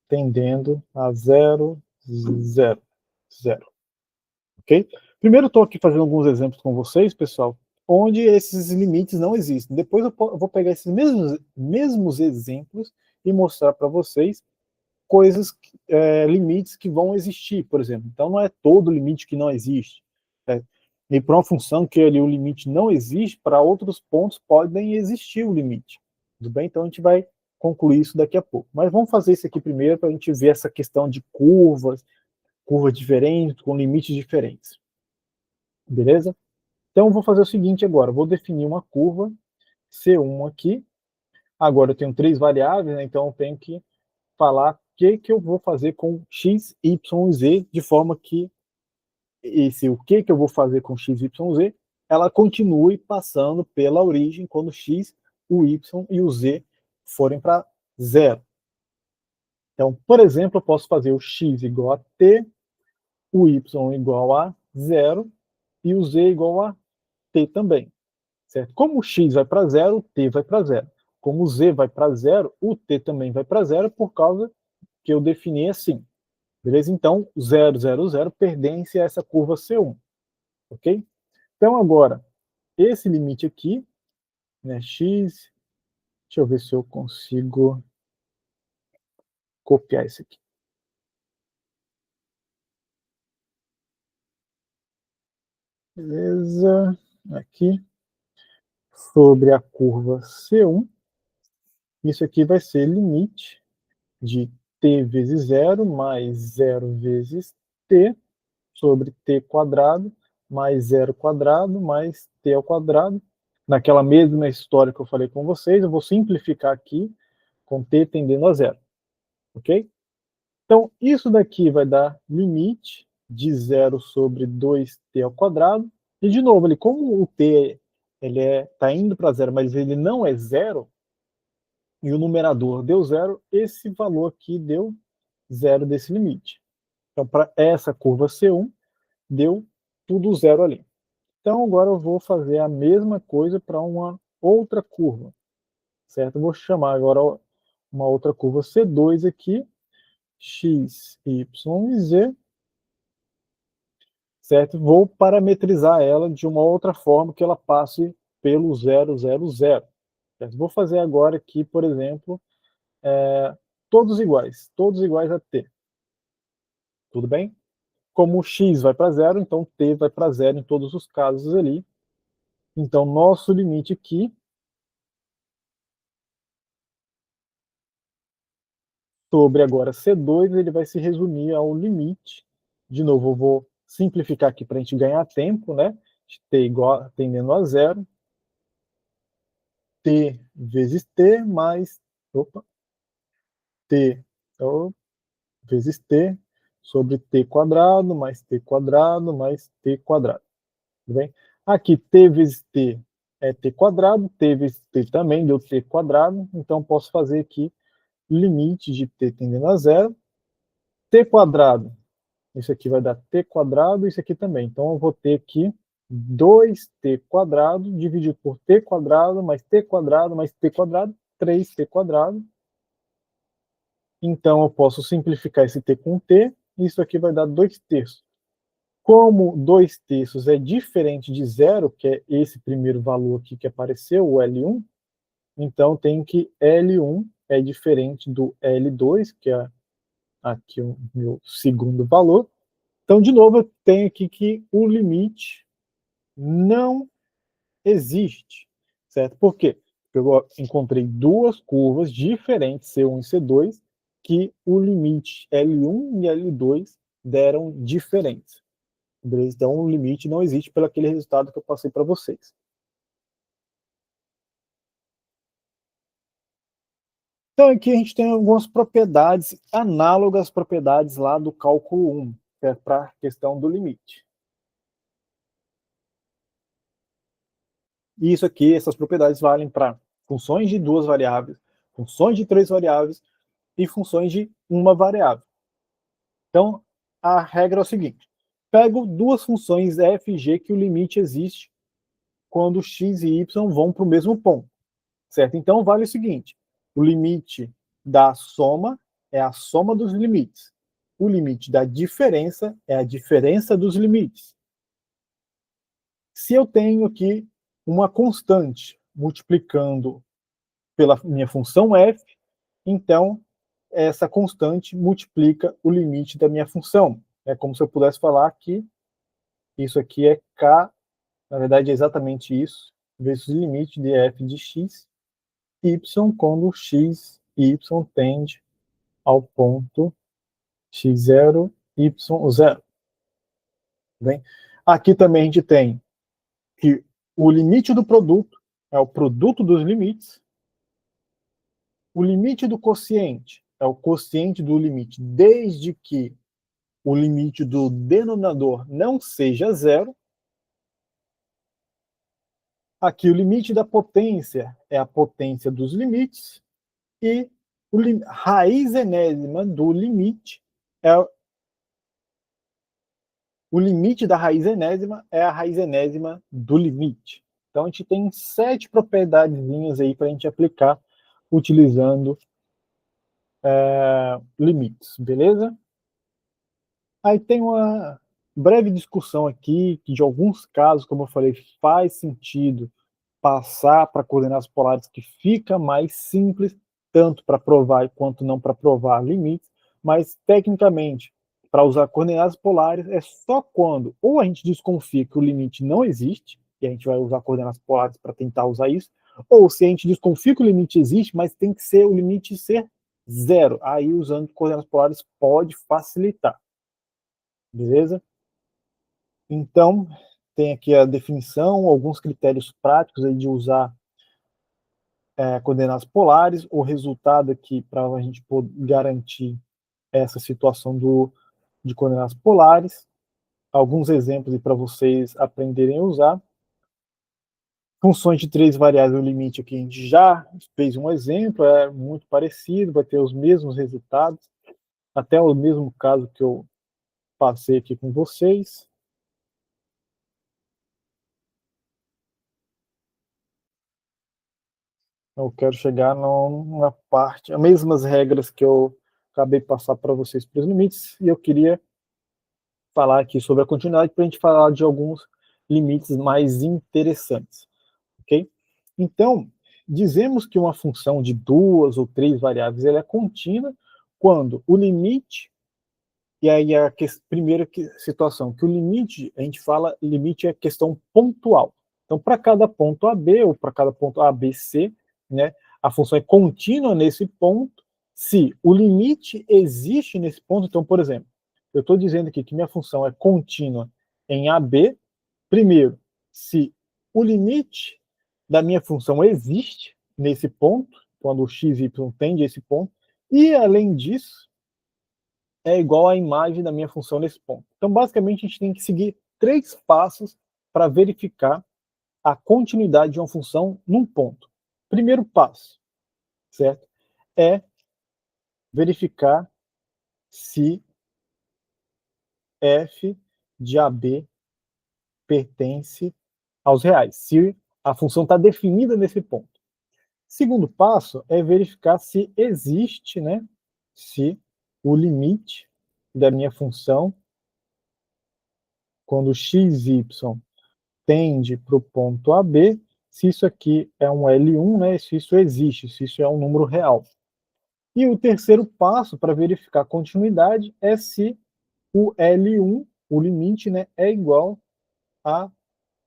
tendendo a 0, 0, 0. Ok? Primeiro, estou aqui fazendo alguns exemplos com vocês, pessoal, onde esses limites não existem. Depois eu vou pegar esses mesmos exemplos e mostrar para vocês coisas, limites que vão existir, por exemplo. Então, não é todo limite que não existe. Né? E para uma função que ali o limite não existe, para outros pontos podem existir o limite. Tudo bem? Então, a gente vai concluir isso daqui a pouco. Mas vamos fazer isso aqui primeiro para a gente ver essa questão de curvas diferentes, com limites diferentes. Beleza? Então, eu vou fazer o seguinte agora. Eu vou definir uma curva C1 aqui. Agora, eu tenho três variáveis, né? Então eu tenho que falar o que eu vou fazer com x, y e z, de forma que o que eu vou fazer com x, y, z, ela continue passando pela origem quando x, o y e o z forem para zero. Então, por exemplo, eu posso fazer o x igual a t, o y igual a zero e o z igual a t também. Certo? Como o x vai para zero, o t vai para zero. Como o z vai para zero, o t também vai para zero, por causa que eu defini assim. Beleza? Então, 0, 0, 0 pertence a essa curva C1. Ok? Então, agora, esse limite aqui, né, x, deixa eu ver se eu consigo copiar isso aqui. Beleza? Aqui, sobre a curva C1, isso aqui vai ser limite de t vezes 0 mais 0 vezes t sobre t quadrado mais 0 quadrado mais t ao quadrado. Naquela mesma história que eu falei com vocês, eu vou simplificar aqui com t tendendo a zero. Ok? Então, isso daqui vai dar limite de 0 sobre 2t ao quadrado. E, de novo, ali, como o t está indo para zero, mas ele não é zero, e o numerador deu zero, esse valor aqui deu zero desse limite. Então, para essa curva C1, deu tudo zero ali. Então, agora eu vou fazer a mesma coisa para uma outra curva, certo? Eu vou chamar agora uma outra curva C2 aqui, x, y e z, certo? Vou parametrizar ela de uma outra forma que ela passe pelo 0, 0, 0. Certo? Vou fazer agora aqui, por exemplo, todos iguais a t. Tudo bem? Como o x vai para zero, então t vai para zero em todos os casos ali. Então, nosso limite aqui sobre agora C2, ele vai se resumir ao limite. De novo, eu vou simplificar aqui para a gente ganhar tempo, né? T igual, tendendo a zero. T vezes T mais... Opa! T vezes T sobre T quadrado mais T quadrado mais T quadrado. Tudo bem? Aqui, T vezes T é T quadrado, T vezes T também deu T quadrado, então posso fazer aqui limite de T tendendo a zero, T quadrado, isso aqui vai dar T quadrado, isso aqui também, então eu vou ter aqui 2T quadrado dividido por T quadrado, mais T quadrado, mais T quadrado, 3T quadrado, então eu posso simplificar esse T com T, isso aqui vai dar 2 terços. Como 2 terços é diferente de zero, que é esse primeiro valor aqui que apareceu, o L1, então tem que L1 é diferente do L2, que é aqui o meu segundo valor. Então, de novo, eu tenho aqui que o limite não existe, certo? Por quê? Porque eu encontrei duas curvas diferentes, C1 e C2, que o limite L1 e L2 deram diferentes. Beleza? Então, o limite não existe pelo aquele resultado que eu passei para vocês. Então, aqui a gente tem algumas propriedades análogas às propriedades lá do cálculo 1, que é para a questão do limite. E isso aqui, essas propriedades valem para funções de duas variáveis, funções de três variáveis e funções de uma variável. Então, a regra é o seguinte: pego duas funções f e g que o limite existe quando x e y vão para o mesmo ponto, certo? Então, vale o seguinte: o limite da soma é a soma dos limites. O limite da diferença é a diferença dos limites. Se eu tenho aqui uma constante multiplicando pela minha função f, então essa constante multiplica o limite da minha função. É como se eu pudesse falar que isso aqui é k, na verdade é exatamente isso, vezes o limite de f de x, y, quando x e y tende ao ponto x0, y0. Bem? Aqui também a gente tem que o limite do produto é o produto dos limites, o limite do quociente é o quociente do limite, desde que o limite do denominador não seja zero. Aqui o limite da potência é a potência dos limites, e a raiz enésima do limite é o limite da raiz enésima é a raiz enésima do limite. Então a gente tem 7 propriedadezinhas aí para a gente aplicar utilizando limites, beleza? Aí tem uma breve discussão aqui, que de alguns casos, como eu falei, faz sentido passar para coordenadas polares, que fica mais simples, tanto para provar quanto não para provar limites, mas tecnicamente, para usar coordenadas polares, é só quando ou a gente desconfia que o limite não existe, e a gente vai usar coordenadas polares para tentar usar isso, ou se a gente desconfia que o limite existe, mas tem que ser o limite ser zero. Aí, usando coordenadas polares, pode facilitar. Beleza? Então, tem aqui a definição, alguns critérios práticos aí de usar coordenadas polares. O resultado aqui, para a gente poder garantir essa situação de coordenadas polares. Alguns exemplos para vocês aprenderem a usar. Funções de três variáveis, o limite aqui a gente já fez um exemplo, é muito parecido, vai ter os mesmos resultados, até o mesmo caso que eu passei aqui com vocês. Eu quero chegar numa parte, as mesmas regras que eu acabei de passar para vocês para os limites, e eu queria falar aqui sobre a continuidade para a gente falar de alguns limites mais interessantes, ok? Então, dizemos que uma função de 2 ou 3 variáveis ela é contínua quando o limite, e aí a primeira situação, que o limite, a gente fala, limite é questão pontual. Então, para cada ponto AB, ou para cada ponto ABC, né, a função é contínua nesse ponto, se o limite existe nesse ponto. Então, por exemplo, eu estou dizendo aqui que minha função é contínua em AB, primeiro, se o limite da minha função existe nesse ponto, quando o x e y tende a esse ponto, e além disso, é igual à imagem da minha função nesse ponto. Então, basicamente, a gente tem que seguir 3 passos para verificar a continuidade de uma função num ponto. Primeiro passo, certo? É verificar se f de AB pertence aos reais, se a função está definida nesse ponto. Segundo passo é verificar se existe, né, se o limite da minha função, quando x, y tende para o ponto AB, se isso aqui é um L1, né, se isso existe, se isso é um número real. E o terceiro passo para verificar a continuidade é se o L1, o limite, né, é igual à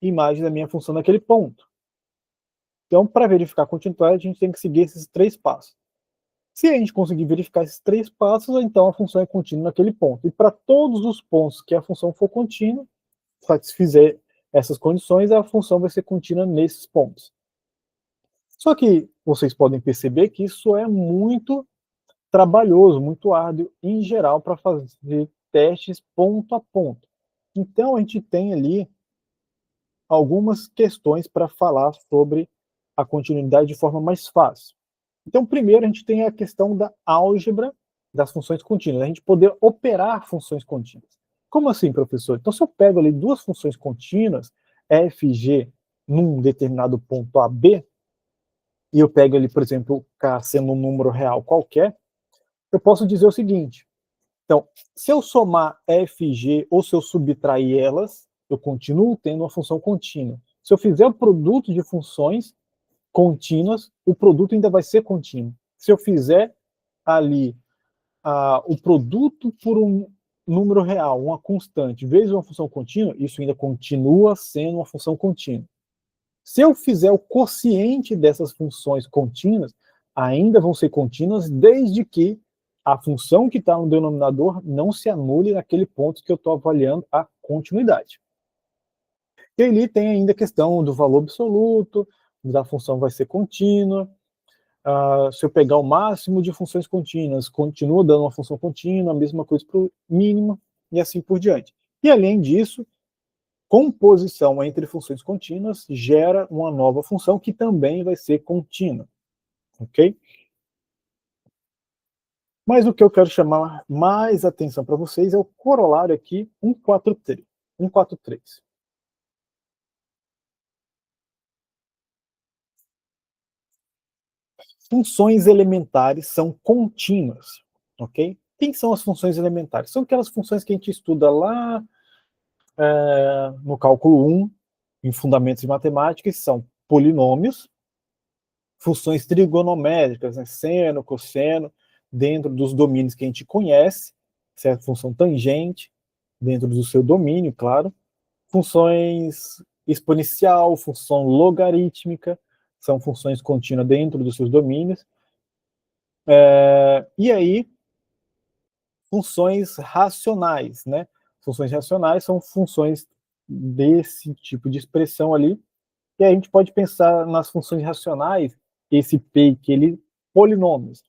imagem da minha função naquele ponto. Então, para verificar a continuidade, a gente tem que seguir esses 3 passos. Se a gente conseguir verificar esses 3 passos, então a função é contínua naquele ponto. E para todos os pontos que a função for contínua, se fizer essas condições, a função vai ser contínua nesses pontos. Só que vocês podem perceber que isso é muito trabalhoso, muito árduo, em geral, para fazer testes ponto a ponto. Então, a gente tem ali algumas questões para falar sobre a continuidade de forma mais fácil. Então, primeiro, a gente tem a questão da álgebra das funções contínuas, a gente poder operar funções contínuas. Como assim, professor? Então, se eu pego ali 2 funções contínuas, f e g, num determinado ponto AB, e eu pego ali, por exemplo, K sendo um número real qualquer, eu posso dizer o seguinte: então, se eu somar f e g, ou se eu subtrair elas, eu continuo tendo uma função contínua. Se eu fizer o produto de funções contínuas, o produto ainda vai ser contínuo. Se eu fizer ali o produto por um número real, uma constante, vezes uma função contínua, isso ainda continua sendo uma função contínua. Se eu fizer o quociente dessas funções contínuas, ainda vão ser contínuas, desde que a função que está no denominador não se anule naquele ponto que eu estou avaliando a continuidade. E ali tem ainda a questão do valor absoluto, da função vai ser contínua. Se eu pegar o máximo de funções contínuas, continua dando uma função contínua, a mesma coisa para o mínimo, e assim por diante. E além disso, composição entre funções contínuas gera uma nova função que também vai ser contínua, ok? Mas o que eu quero chamar mais atenção para vocês é o corolário aqui 143. 143. Funções elementares são contínuas, ok? Quem são as funções elementares? São aquelas funções que a gente estuda lá no cálculo 1, em fundamentos de matemática, que são polinômios, funções trigonométricas, né, seno, cosseno, dentro dos domínios que a gente conhece, certo? Função tangente, dentro do seu domínio, claro. Funções exponencial, função logarítmica, são funções contínuas dentro dos seus domínios. E aí, funções racionais, né? Funções racionais são funções desse tipo de expressão ali. E a gente pode pensar nas funções racionais, esse P e Q, ele, polinômios.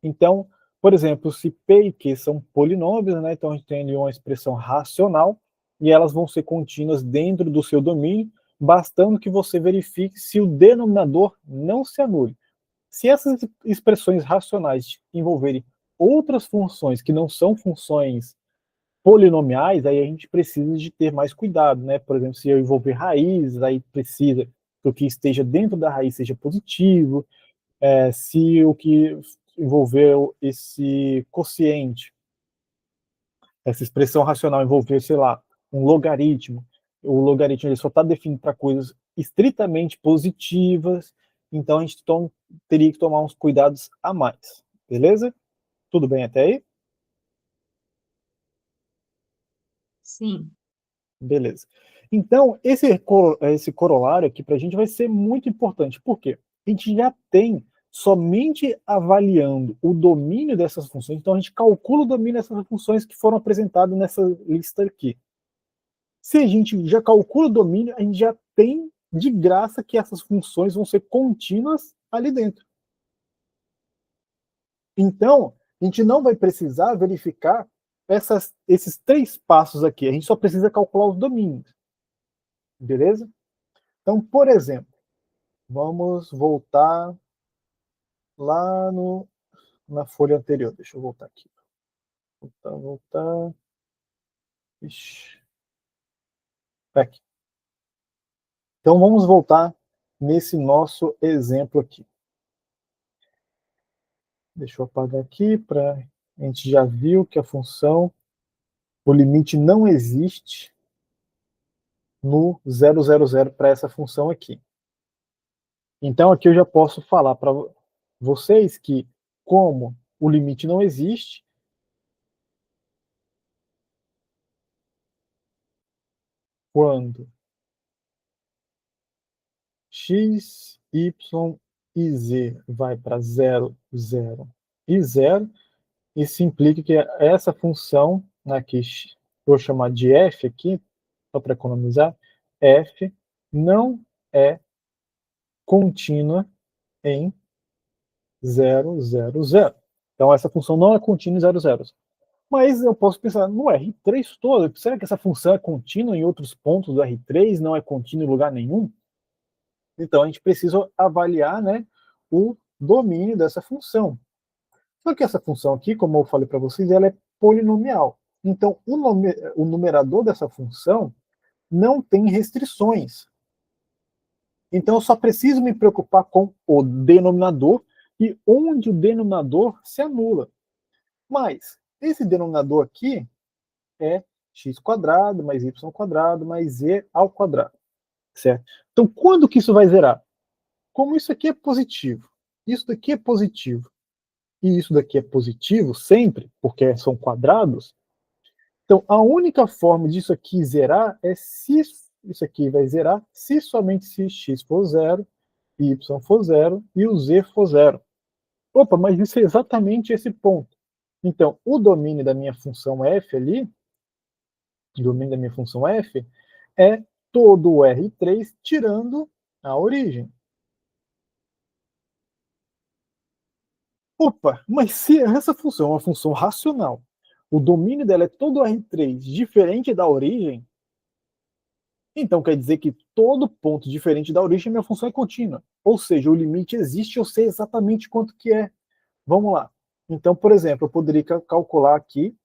Então, por exemplo, se P e Q são polinômios, né, então a gente tem ali uma expressão racional, e elas vão ser contínuas dentro do seu domínio, bastando que você verifique se o denominador não se anule. Se essas expressões racionais envolverem outras funções que não são funções polinomiais, aí a gente precisa de ter mais cuidado, né? Por exemplo, se eu envolver raízes, aí precisa que o que esteja dentro da raiz seja positivo. se o que envolveu esse quociente, essa expressão racional envolver, sei lá, um logaritmo, o logaritmo ele só está definido para coisas estritamente positivas, então a gente teria que tomar uns cuidados a mais, beleza? Tudo bem até aí? Sim. Beleza. Então, esse corolário aqui para a gente vai ser muito importante. Por quê? A gente já tem, somente avaliando o domínio dessas funções, então a gente calcula o domínio dessas funções que foram apresentadas nessa lista aqui. Se a gente já calcula o domínio, a gente já tem de graça que essas funções vão ser contínuas ali dentro. Então, a gente não vai precisar verificar esses 3 passos aqui, a gente só precisa calcular os domínios. Beleza? Então, por exemplo, vamos voltar lá na folha anterior. Deixa eu voltar aqui. Voltar. Ixi. Tá aqui. Então, vamos voltar nesse nosso exemplo aqui. Deixa eu apagar aqui para a gente já viu que a função, o limite não existe no 000 para essa função aqui. Então, aqui eu já posso falar para vocês que, como o limite não existe, quando x, y e z vai para 0, 0 e 0, isso implica que essa função, né, que eu vou chamar de f aqui, só para economizar, f não é contínua em 0, 0, 0. Então, essa função não é contínua em 0, 0. Mas eu posso pensar, no R3 todo, será que essa função é contínua em outros pontos do R3, não é contínua em lugar nenhum? Então, a gente precisa avaliar, né, o domínio dessa função. Só que essa função aqui, como eu falei para vocês, ela é polinomial. Então, o numerador dessa função não tem restrições. Então, eu só preciso me preocupar com o denominador e onde o denominador se anula. Mas esse denominador aqui é x² mais y² mais z ao quadrado. Certo? Então, quando que isso vai zerar? Como isso aqui é positivo, isso daqui é positivo, e isso daqui é positivo sempre, porque são quadrados, então a única forma disso aqui zerar é se isso aqui vai zerar se somente se x for 0, y for 0 e o z for 0. Opa, mas isso é exatamente esse ponto. Então, o domínio da minha função f ali, o domínio da minha função f, é todo o R3 tirando a origem. Opa, mas se essa função é uma função racional, o domínio dela é todo R3 diferente da origem, então quer dizer que todo ponto diferente da origem minha função é contínua. Ou seja, o limite existe, eu sei exatamente quanto que é. Vamos lá. Então, por exemplo, eu poderia calcular aqui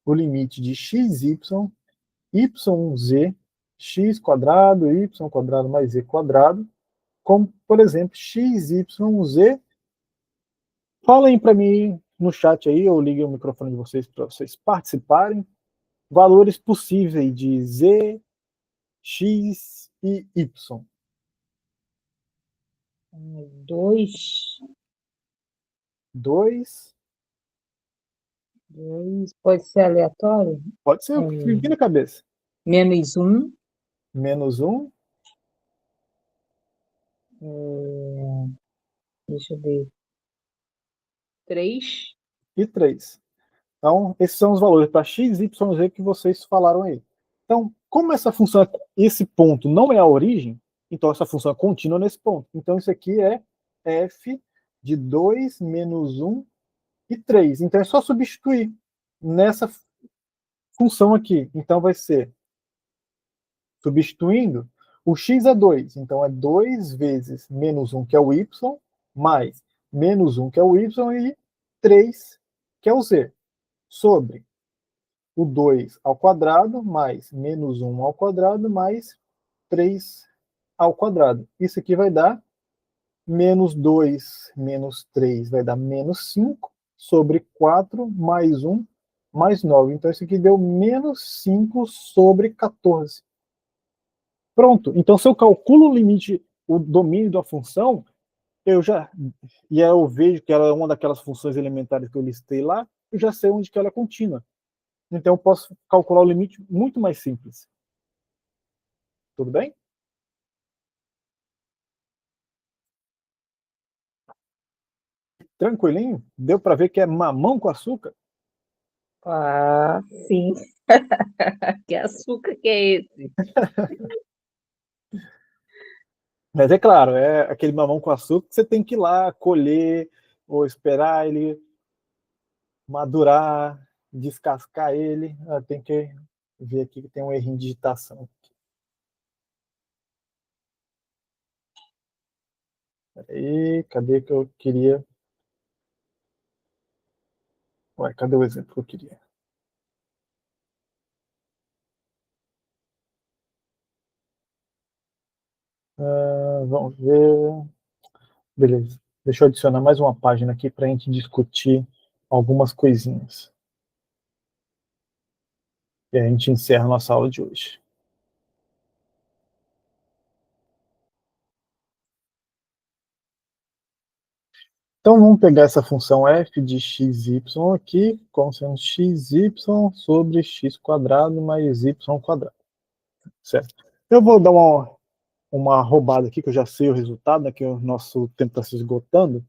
o limite de xy, yz, x² y² mais z², como, por exemplo, xyz. Falem para mim no chat aí, ou liguem o microfone de vocês para vocês participarem. Valores possíveis de z, x e y. 2. 2. Pode ser aleatório? Pode ser o que vir na cabeça. -1. Menos 1. Deixa eu ver. 3. E 3. Então, esses são os valores para x, y, z que vocês falaram aí. Então, como essa função, esse ponto não é a origem, então essa função é contínua nesse ponto. Então, isso aqui é f de 2 menos 1 e 3. Então, é só substituir nessa função aqui. Então, vai ser, substituindo, o x é 2. Então, é 2 vezes menos 1, que é o y, mais menos 1, que é o y, e 3, que é o z, sobre o 2 ao quadrado, mais menos 1 ao quadrado, mais 3 ao quadrado. Isso aqui vai dar menos 2 menos 3 vai dar menos 5 sobre 4 mais 1 mais 9. Então, isso aqui deu menos 5 sobre 14. Pronto. Então, se eu calculo o limite, o domínio da função, e aí eu vejo que ela é uma daquelas funções elementares que eu listei lá, eu já sei onde que ela é contínua. Então, eu posso calcular o limite muito mais simples. Tudo bem? Tranquilinho? Deu para ver que é mamão com açúcar? Ah, sim. Que açúcar que é esse? Mas é claro, é aquele mamão com açúcar que você tem que ir lá colher ou esperar ele madurar, descascar ele. Tem que ver aqui que tem um erro em digitação. Peraí, cadê que eu queria? Ué, cadê o exemplo que eu queria? Vamos ver. Beleza. Deixa eu adicionar mais uma página aqui para a gente discutir algumas coisinhas. E a gente encerra a nossa aula de hoje. Então vamos pegar essa função f de xy aqui, como sendo xy sobre x quadrado mais y quadrado. Certo? Eu vou dar uma roubada aqui, que eu já sei o resultado, né, que o nosso tempo está se esgotando,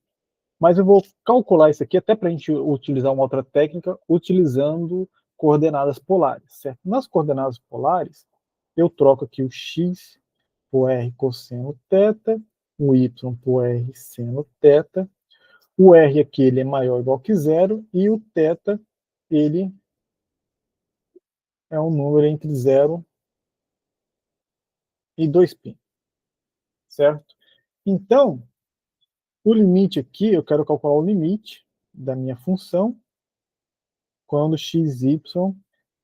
mas eu vou calcular isso aqui até para a gente utilizar uma outra técnica, utilizando coordenadas polares. Certo? Nas coordenadas polares, eu troco aqui o x por r cosseno θ, o y por r seno θ, o R aqui ele é maior ou igual que zero, e o θ ele é um número entre 0 e 2π, certo? Então, o limite aqui, eu quero calcular o limite da minha função quando xy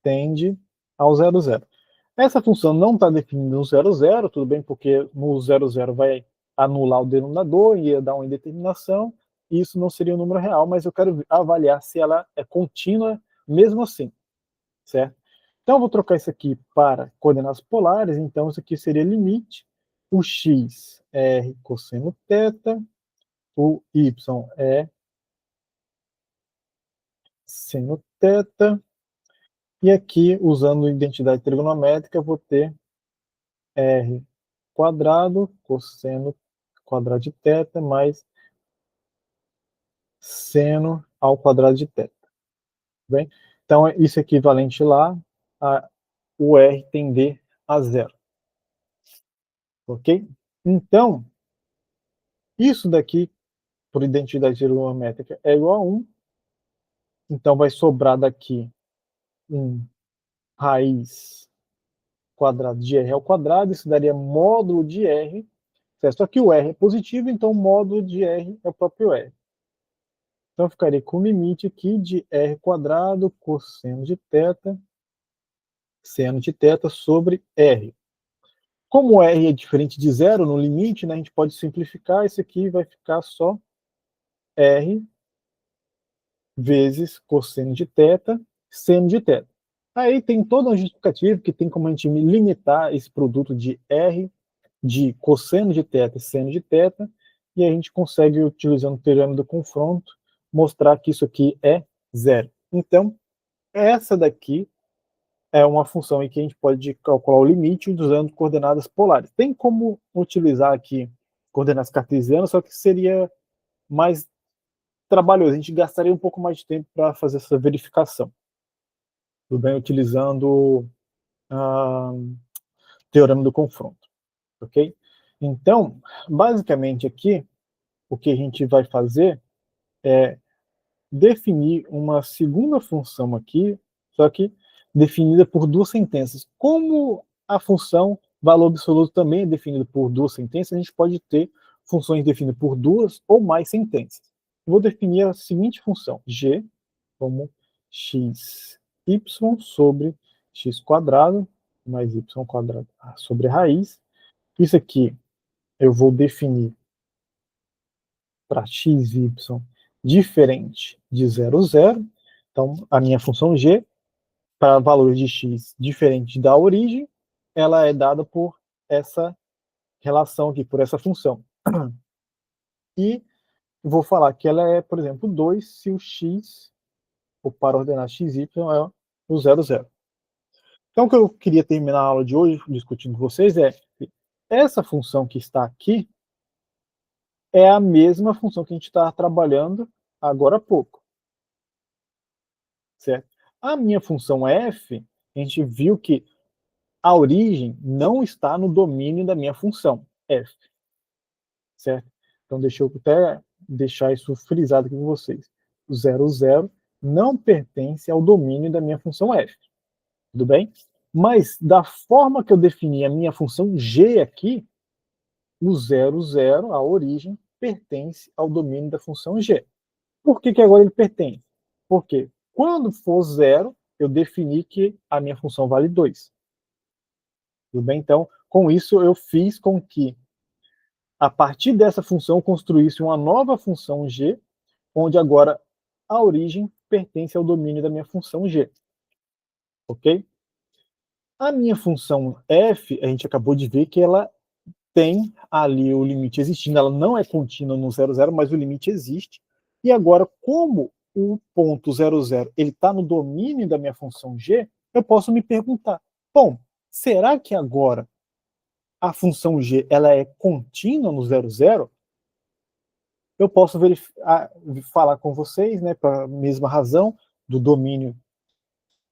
tende ao 0, 0. Essa função não está definida no 0, 0, tudo bem, porque no 0, 0 vai anular o denominador, ia dar uma indeterminação, e isso não seria um número real, mas eu quero avaliar se ela é contínua mesmo assim, certo? Então, eu vou trocar isso aqui para coordenadas polares, então isso aqui seria limite, o x é r cosseno θ, o y é seno θ, e aqui, usando identidade trigonométrica, eu vou ter r quadrado cosseno quadrado de θ mais seno ao quadrado de θ. Bem? Então, isso é equivalente lá a o r tender a zero. Ok? Então, isso daqui, por identidade trigonométrica, é igual a 1. Então, vai sobrar daqui um raiz quadrado de r ao quadrado. Isso daria módulo de r. Certo? Só que o r é positivo, então o módulo de r é o próprio r. Então, eu ficaria com o limite aqui de r quadrado cosseno de θ, seno de θ sobre r. Como r é diferente de zero no limite, né, a gente pode simplificar. Isso aqui vai ficar só r vezes cosseno de θ, seno de θ. Aí tem toda uma justificativa que tem como a gente limitar esse produto de r, de cosseno de θ e seno de θ, e a gente consegue, utilizando o teorema do confronto, mostrar que isso aqui é zero. Então, essa daqui é uma função em que a gente pode calcular o limite usando coordenadas polares. Tem como utilizar aqui coordenadas cartesianas, só que seria mais trabalhoso, a gente gastaria um pouco mais de tempo para fazer essa verificação. Tudo bem? Utilizando o teorema do confronto. Ok? Então, basicamente aqui, o que a gente vai fazer é definir uma segunda função aqui, só que definida por duas sentenças. Como a função valor absoluto também é definido por duas sentenças, a gente pode ter funções definidas por duas ou mais sentenças. Vou definir a seguinte função, g como x y sobre x quadrado mais y quadrado sobre a raiz. Isso aqui eu vou definir para x, y diferente de 0, 0. Então, a minha função g, para valores de x diferente da origem, ela é dada por essa relação aqui, por essa função. E vou falar que ela é, por exemplo, 2 se o x, ou para ordenar x, y, é o 0, 0. Então, o que eu queria terminar a aula de hoje discutindo com vocês é que essa função que está aqui é a mesma função que a gente está trabalhando agora há pouco. Certo? A minha função f, a gente viu que a origem não está no domínio da minha função f. Certo? Então, deixa eu até deixar isso frisado aqui com vocês. O 0, 0 não pertence ao domínio da minha função f. Tudo bem? Mas, da forma que eu defini a minha função g aqui, o 0, 0, a origem, pertence ao domínio da função g. Por que agora ele pertence? Porque quando for 0, eu defini que a minha função vale 2. Tudo bem? Então, com isso, eu fiz com que, a partir dessa função, eu construísse uma nova função g, onde agora a origem pertence ao domínio da minha função g. Ok? A minha função f, a gente acabou de ver que ela tem ali o limite existindo, ela não é contínua no 0, 0, mas o limite existe. E agora, como o ponto 0, 0 ele está no domínio da minha função g, eu posso me perguntar, bom, será que agora a função g ela é contínua no 0, 0? Eu posso falar com vocês, né, para a mesma razão do domínio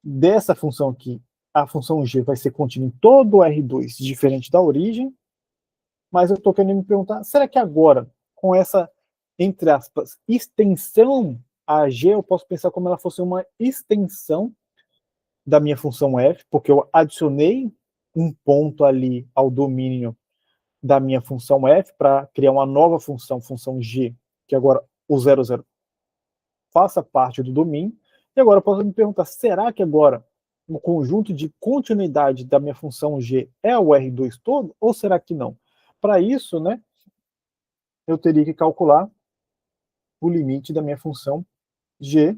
dessa função aqui, a função g vai ser contínua em todo o R2, diferente da origem, mas eu estou querendo me perguntar, será que agora, com essa, entre aspas, extensão a g, eu posso pensar como ela fosse uma extensão da minha função f, porque eu adicionei um ponto ali ao domínio da minha função f para criar uma nova função g, que agora o 0, 0 faça parte do domínio, e agora eu posso me perguntar, será que agora o conjunto de continuidade da minha função g é o R2 todo, ou será que não? Para isso, né, eu teria que calcular o limite da minha função g,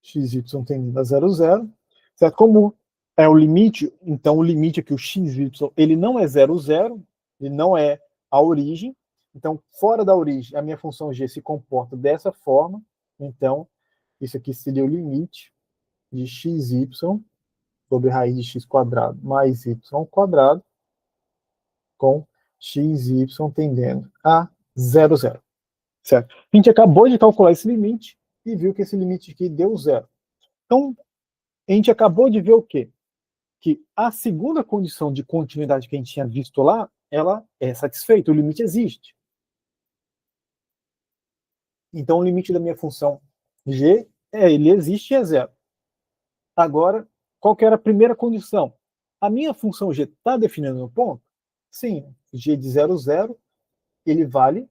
x, y tendendo a 0, 0, certo? Como é o limite, então o limite aqui, o x, y, ele não é 0, 0, ele não é a origem, então fora da origem, a minha função g se comporta dessa forma, então isso aqui seria o limite de xy sobre raiz de x quadrado mais y quadrado com xy tendendo a 0, 0. Certo? A gente acabou de calcular esse limite e viu que esse limite aqui deu 0. Então, a gente acabou de ver o quê? Que a segunda condição de continuidade que a gente tinha visto lá, ela é satisfeita, o limite existe. Então, o limite da minha função g, ele existe e é 0. Agora, qual que era a primeira condição? A minha função g está definindo no ponto? Sim, g de 0, 0, ele vale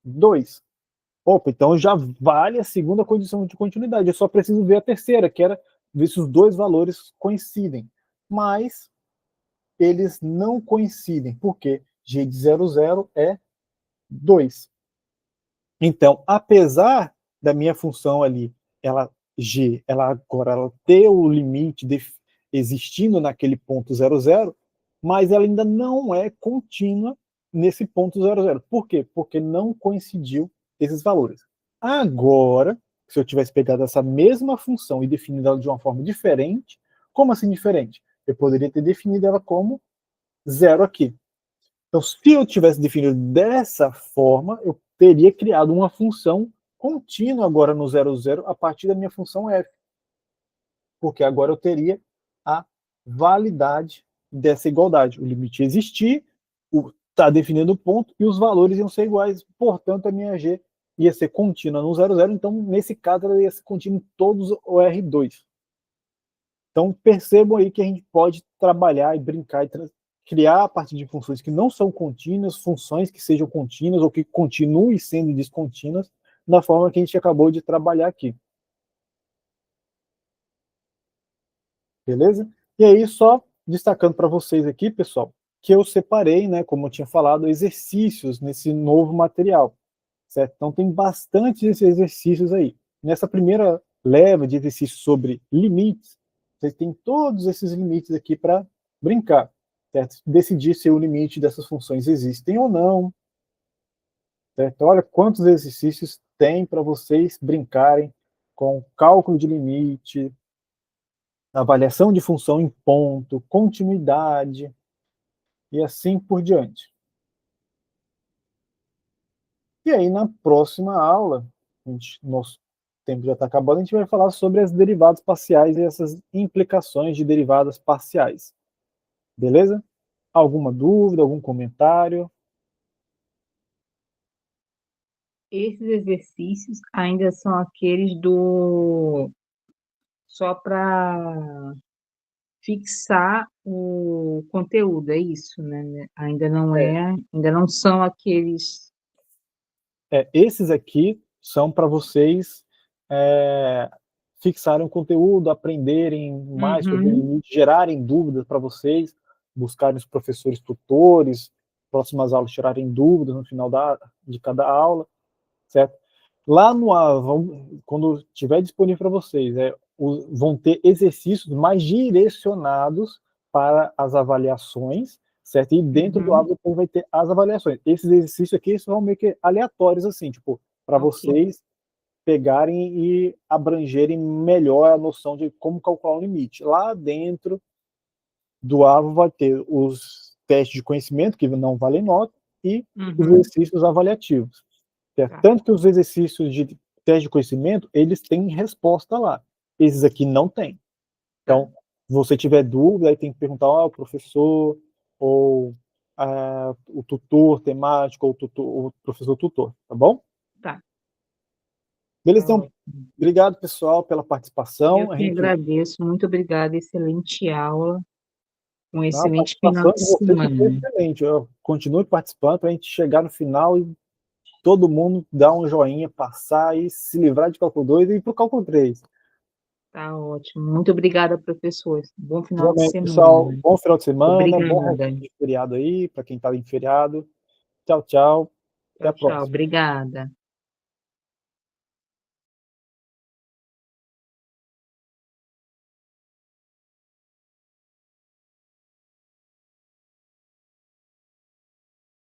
2. Opa, então já vale a segunda condição de continuidade. Eu só preciso ver a terceira, que era ver se os dois valores coincidem. Mas eles não coincidem, porque g de 0, 0 é 2. Então, apesar da minha função ali, ela agora ela ter o limite existindo naquele ponto 0, 0, mas ela ainda não é contínua nesse ponto 0, 0. Por quê? Porque não coincidiu esses valores. Agora, se eu tivesse pegado essa mesma função e definido ela de uma forma diferente, como assim diferente? Eu poderia ter definido ela como 0 aqui. Então, se eu tivesse definido dessa forma, eu teria criado uma função contínua agora no 0, 0 a partir da minha função f. Porque agora eu teria a validade dessa igualdade. O limite existir, está definindo o ponto, e os valores iam ser iguais. Portanto, a minha g ia ser contínua no 0, 0. Então, nesse caso, ela ia ser contínua em todos o R2. Então, percebam aí que a gente pode trabalhar e brincar e criar a partir de funções que não são contínuas, funções que sejam contínuas ou que continuem sendo descontínuas, da forma que a gente acabou de trabalhar aqui. Beleza? E aí, só destacando para vocês aqui, pessoal, que eu separei, né, como eu tinha falado, exercícios nesse novo material, certo? Então tem bastante desses exercícios aí. Nessa primeira leva de exercícios sobre limites, você tem todos esses limites aqui para brincar, certo? Decidir se o limite dessas funções existem ou não, certo? Olha quantos exercícios tem para vocês brincarem com cálculo de limite, avaliação de função em ponto, continuidade e assim por diante. E aí, na próxima aula, nosso tempo já está acabando, a gente vai falar sobre as derivadas parciais e essas implicações de derivadas parciais. Beleza? Alguma dúvida, algum comentário? Esses exercícios ainda são aqueles do só para fixar o conteúdo, é isso, né? Ainda não são aqueles. Esses aqui são para vocês fixarem o conteúdo, aprenderem mais sobre o Uhum, limite, gerarem dúvidas para vocês, buscarem os professores tutores, próximas aulas tirarem dúvidas no final de cada aula, certo? Lá no quando estiver disponível para vocês, vão ter exercícios mais direcionados para as avaliações, certo? E dentro do uhum, aula depois vai ter as avaliações. Esses exercícios aqui são meio que aleatórios, assim, tipo, para ok, vocês pegarem e abrangerem melhor a noção de como calcular o limite. Lá dentro do AVO vai ter os testes de conhecimento, que não valem nota, e os uhum, exercícios avaliativos. Certo? tá, Tanto que os exercícios de teste de conhecimento, eles têm resposta lá. Esses aqui não têm. tá, Então, se você tiver dúvida, aí tem que perguntar ao professor, ou o tutor temático, ou o professor tutor, tá bom? tá, Beleza, tá então, ótimo. obrigado, pessoal, pela Eu participação. A que gente, agradeço, muito obrigada, excelente aula, um a excelente final participação de de vocês que foi semana. excelente. Continue participando para a gente chegar no final e todo mundo dar um joinha, passar e se livrar de cálculo 2 e ir para o cálculo 3. Tá ótimo. Muito obrigada, professor. Bom final de Igualmente, pessoal, semana. bom final de semana, bom Obrigada. restinho de feriado aí, para quem está em feriado. Tchau, tchau. Até Tchau, a tchau. próxima. Obrigada.